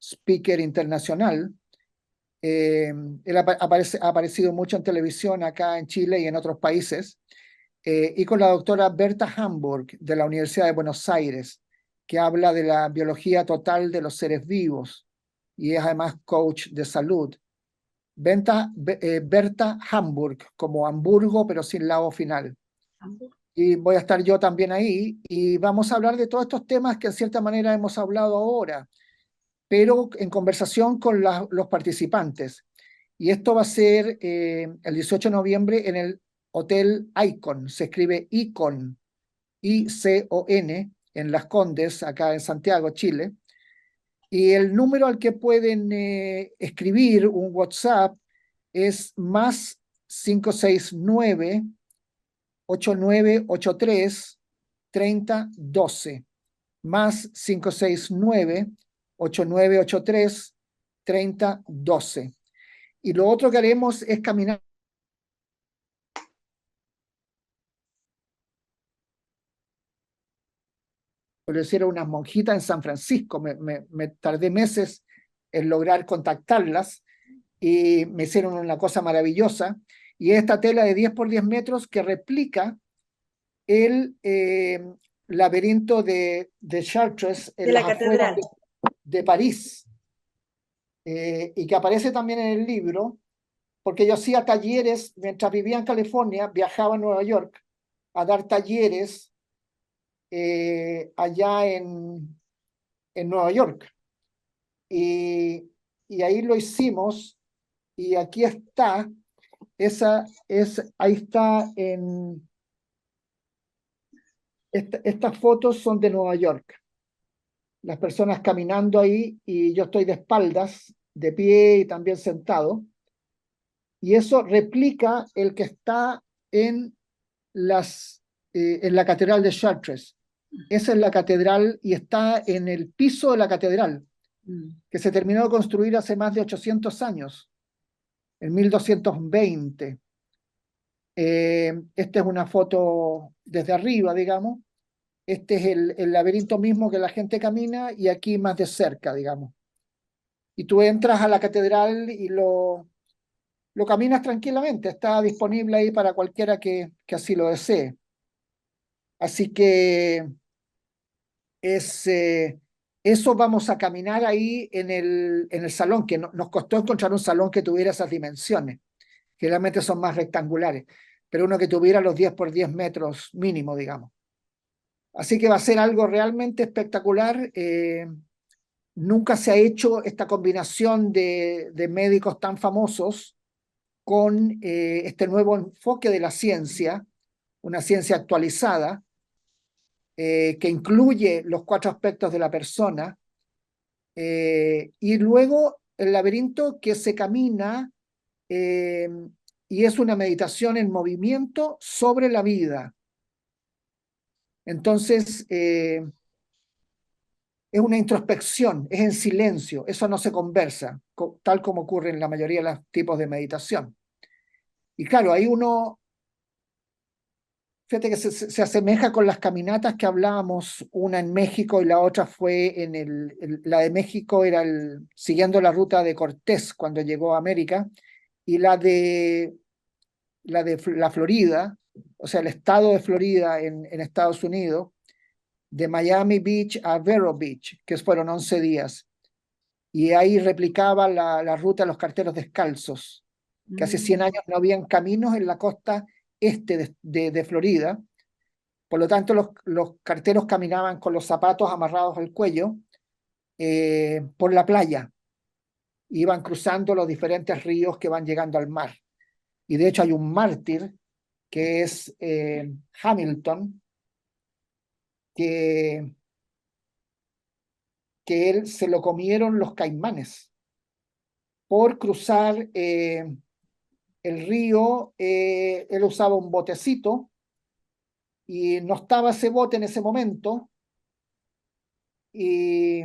speaker internacional. Él ha aparecido mucho en televisión acá en Chile y en otros países. Y con la doctora Berta Hamburg de la Universidad de Buenos Aires, que habla de la biología total de los seres vivos y es además coach de salud. Berta Hamburg, como Hamburgo, pero sin la O final. Y voy a estar yo también ahí y vamos a hablar de todos estos temas que en cierta manera hemos hablado ahora, pero en conversación con los participantes. Y esto va a ser el 18 de noviembre en el Hotel Icon, se escribe Icon, ICON, en Las Condes, acá en Santiago, Chile. Y el número al que pueden escribir un WhatsApp es más 569-8983-3012. Más 569-8983-3012. Y lo otro que haremos es caminar. Lo hicieron unas monjitas en San Francisco, me tardé meses en lograr contactarlas y me hicieron una cosa maravillosa. Y esta tela de 10 por 10 metros que replica el laberinto de Chartres De en la las afueras catedral. de París, y que aparece también en el libro, porque yo hacía talleres mientras vivía en California, viajaba a Nueva York a dar talleres allá en Nueva York. Y ahí lo hicimos, y aquí está, ahí está estas fotos son de Nueva York, las personas caminando ahí y yo estoy de espaldas, de pie y también sentado, y eso replica el que está en, en la Catedral de Chartres. Esa es la catedral y está en el piso de la catedral, que se terminó de construir hace más de 800 años, en 1220. Esta es una foto desde arriba, digamos. Este es el laberinto mismo que la gente camina y aquí más de cerca, digamos. Y tú entras a la catedral y lo caminas tranquilamente. Está disponible ahí para cualquiera que así lo desee. Así que es, eso vamos a caminar ahí en el salón, que nos costó encontrar un salón que tuviera esas dimensiones. Generalmente son más rectangulares, pero uno que tuviera los 10 por 10 metros mínimo, digamos. Así que va a ser algo realmente espectacular. Nunca se ha hecho esta combinación de médicos tan famosos con este nuevo enfoque de la ciencia, una ciencia actualizada, que incluye los 4 aspectos de la persona, y luego el laberinto que se camina y es una meditación en movimiento sobre la vida. Entonces, es una introspección, es en silencio, eso no se conversa, tal como ocurre en la mayoría de los tipos de meditación. Y claro, ahí uno, fíjate que se asemeja con las caminatas que hablábamos, una en México y la otra fue la de México era siguiendo la ruta de Cortés cuando llegó a América, y la Florida, o sea, el estado de Florida en Estados Unidos, de Miami Beach a Vero Beach, que fueron 11 días. Y ahí replicaba la ruta de los carteros descalzos, que hace 100 años no habían caminos en la costa este de Florida. Por lo tanto, los carteros caminaban con los zapatos amarrados al cuello por la playa. Iban cruzando los diferentes ríos que van llegando al mar. Y de hecho hay un mártir que es Hamilton, que él se lo comieron los caimanes por cruzar el río. Él usaba un botecito y no estaba ese bote en ese momento y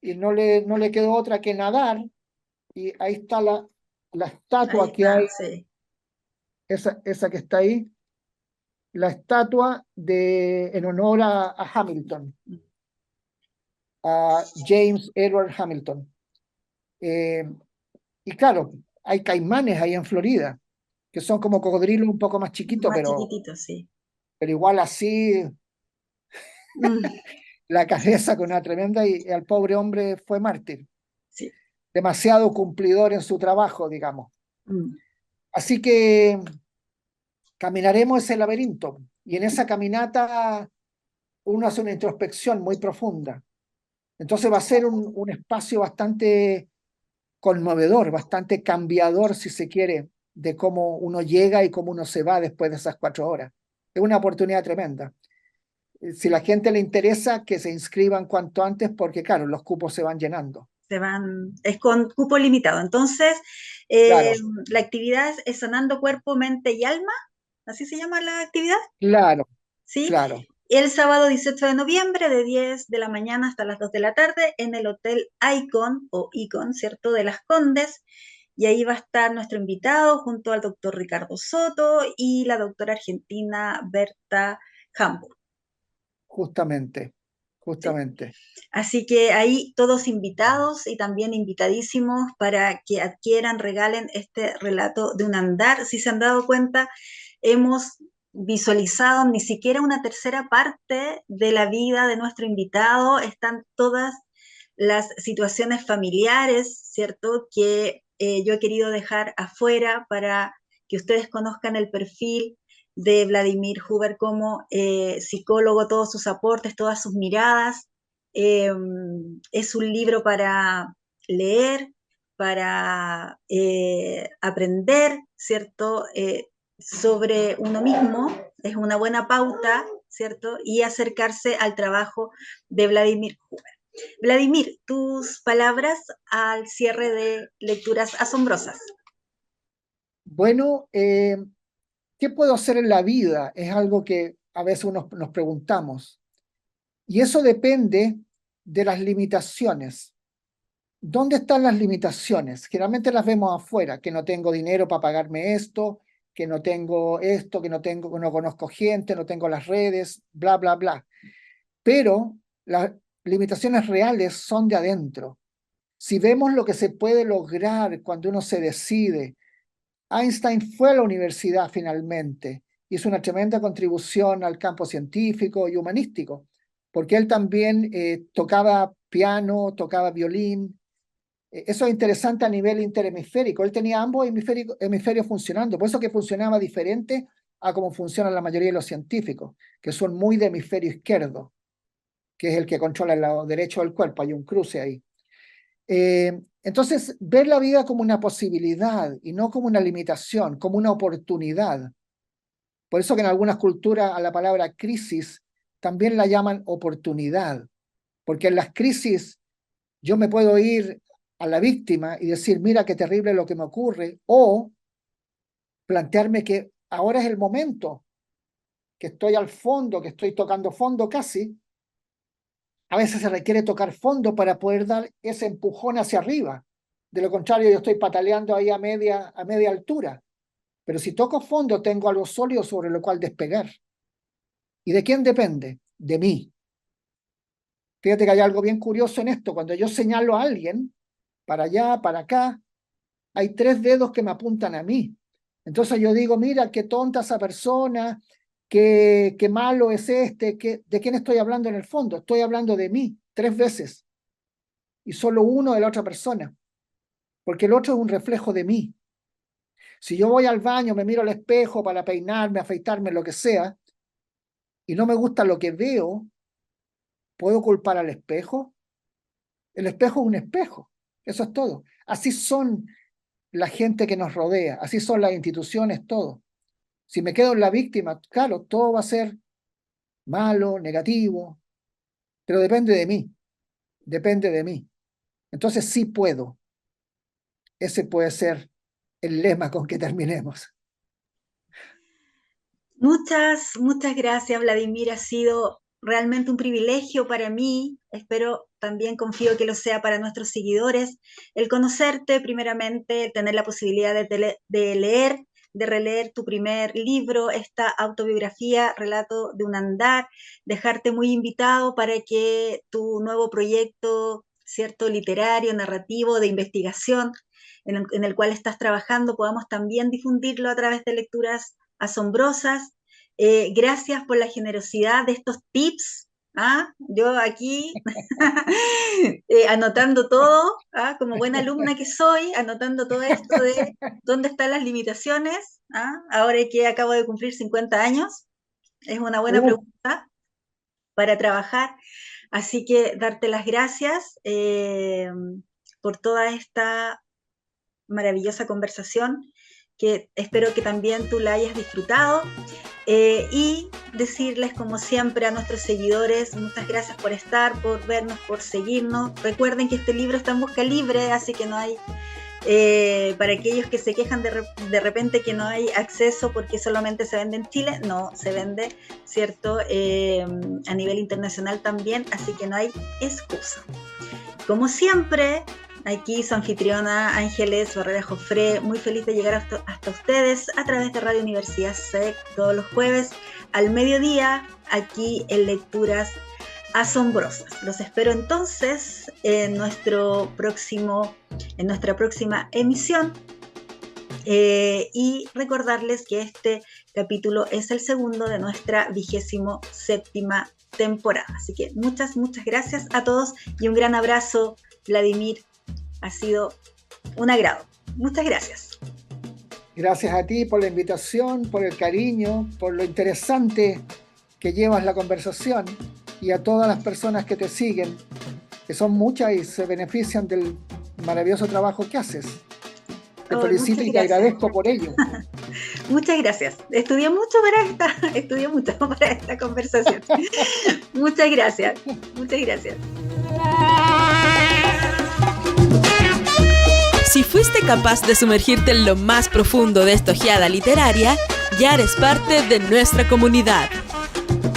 no le quedó otra que nadar, y ahí está la estatua Ahí que está, hay, sí. esa que está ahí, la estatua en honor a Hamilton, a James Edward Hamilton. Y claro, hay caimanes ahí en Florida, que son como cocodrilos un poco más chiquitos, Más chiquitito, sí. pero igual así, Mm, la cabeza con una tremenda, y al pobre hombre fue mártir, sí. demasiado cumplidor en su trabajo, digamos. Mm. Así que caminaremos ese laberinto, y en esa caminata uno hace una introspección muy profunda. Entonces va a ser un espacio bastante conmovedor, bastante cambiador, si se quiere, de cómo uno llega y cómo uno se va después de esas 4 horas. Es una oportunidad tremenda. Si la gente le interesa, que se inscriban cuanto antes, porque claro, los cupos se van llenando. Es con cupo limitado. Entonces, Claro, la actividad es sanando cuerpo, mente y alma, así se llama la actividad, claro, ¿sí? claro. El sábado 18 de noviembre, de 10 de la mañana hasta las 2 de la tarde, en el Hotel Icon, o Icon, ¿cierto?, de Las Condes. Y ahí va a estar nuestro invitado junto al doctor Ricardo Soto y la doctora argentina Berta Hamburg. Justamente, ¿Sí? justamente. Así que ahí todos invitados y también invitadísimos para que adquieran, regalen este relato de un andar. Si se han dado cuenta, hemos visualizado ni siquiera una tercera parte de la vida de nuestro invitado. Están todas las situaciones familiares, ¿cierto?, que yo he querido dejar afuera para que ustedes conozcan el perfil de Vladimir Huber como psicólogo, todos sus aportes, todas sus miradas. Es un libro para leer, para aprender, ¿cierto?, sobre uno mismo, es una buena pauta, ¿cierto?, y acercarse al trabajo de Vladimir Huber. Vladimir, tus palabras al cierre de Lecturas Asombrosas. Bueno, ¿qué puedo hacer en la vida? Es algo que a veces nos preguntamos. Y eso depende de las limitaciones. ¿Dónde están las limitaciones? Generalmente las vemos afuera, que no tengo dinero para pagarme esto, que no tengo esto, que no conozco gente, no tengo las redes, bla, bla, bla. Pero las limitaciones reales son de adentro. Si vemos lo que se puede lograr cuando uno se decide, Einstein fue a la universidad finalmente, hizo una tremenda contribución al campo científico y humanístico, porque él también tocaba piano, tocaba violín. Eso es interesante a nivel interhemisférico. Él tenía ambos hemisferios funcionando, por eso que funcionaba diferente a cómo funcionan la mayoría de los científicos, que son muy de hemisferio izquierdo, que es el que controla el lado derecho del cuerpo. Hay un cruce ahí. Entonces, ver la vida como una posibilidad y no como una limitación, como una oportunidad. Por eso que en algunas culturas a la palabra crisis también la llaman oportunidad, porque en las crisis Yo me puedo ir a la víctima y decir, mira qué terrible lo que me ocurre, o plantearme que ahora es el momento, que estoy al fondo, que estoy tocando fondo casi. A veces se requiere tocar fondo para poder dar ese empujón hacia arriba. De lo contrario, yo estoy pataleando ahí a media altura. Pero si toco fondo, tengo algo sólido sobre lo cual despegar. ¿Y de quién depende? De mí. Fíjate que hay algo bien curioso en esto. Cuando yo señalo a alguien, para allá, para acá, hay 3 dedos que me apuntan a mí. Entonces yo digo, mira, qué tonta esa persona, qué malo es este, ¿de quién estoy hablando en el fondo? Estoy hablando de mí 3 veces. Y solo uno de la otra persona. Porque el otro es un reflejo de mí. Si yo voy al baño, me miro al espejo para peinarme, afeitarme, lo que sea, y no me gusta lo que veo, ¿puedo culpar al espejo? El espejo es un espejo. Eso es todo. Así son la gente que nos rodea, así son las instituciones, todo. Si me quedo en la víctima, claro, todo va a ser malo, negativo, pero depende de mí, depende de mí. Entonces sí puedo. Ese puede ser el lema con que terminemos. Muchas gracias, Vladimir. Ha sido realmente un privilegio para mí. Espero, también confío que lo sea para nuestros seguidores, el conocerte primeramente, tener la posibilidad de leer, de releer tu primer libro, esta autobiografía, Relato de un andar, dejarte muy invitado para que tu nuevo proyecto, cierto, literario, narrativo, de investigación, en el cual estás trabajando, podamos también difundirlo a través de lecturas asombrosas. Gracias por la generosidad de estos tips. Yo aquí anotando todo, como buena alumna que soy, anotando todo esto de dónde están las limitaciones. Ahora que acabo de cumplir 50 años, es una buena pregunta para trabajar. Así que darte las gracias por toda esta maravillosa conversación, que espero que también tú la hayas disfrutado, y decirles, como siempre, a nuestros seguidores, muchas gracias por estar, por vernos, por seguirnos. Recuerden que este libro está en busca libre, así que no hay, para aquellos que se quejan de repente que no hay acceso porque solamente se vende en Chile, no, se vende, ¿cierto? A nivel internacional también, así que no hay excusa. Como siempre, aquí su anfitriona Ángeles Barrera Jofré, muy feliz de llegar hasta ustedes a través de Radio Universidad SEC todos los jueves al mediodía, aquí en Lecturas Asombrosas. Los espero entonces en nuestra próxima emisión, y recordarles que este capítulo es el segundo de nuestra 27ª temporada. Así que muchas gracias a todos y un gran abrazo, Vladimir. Ha sido un agrado. Muchas gracias. Gracias a ti por la invitación, por el cariño, por lo interesante que llevas la conversación, y a todas las personas que te siguen, que son muchas y se benefician del maravilloso trabajo que haces. Te felicito y te agradezco por ello. Muchas gracias. Estudié mucho para esta conversación. Muchas gracias. Si fuiste capaz de sumergirte en lo más profundo de esta ojeada literaria, ya eres parte de nuestra comunidad.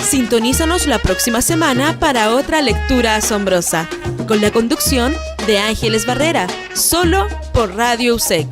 Sintonízanos la próxima semana para otra lectura asombrosa, con la conducción de Ángeles Barrera, solo por Radio USEC.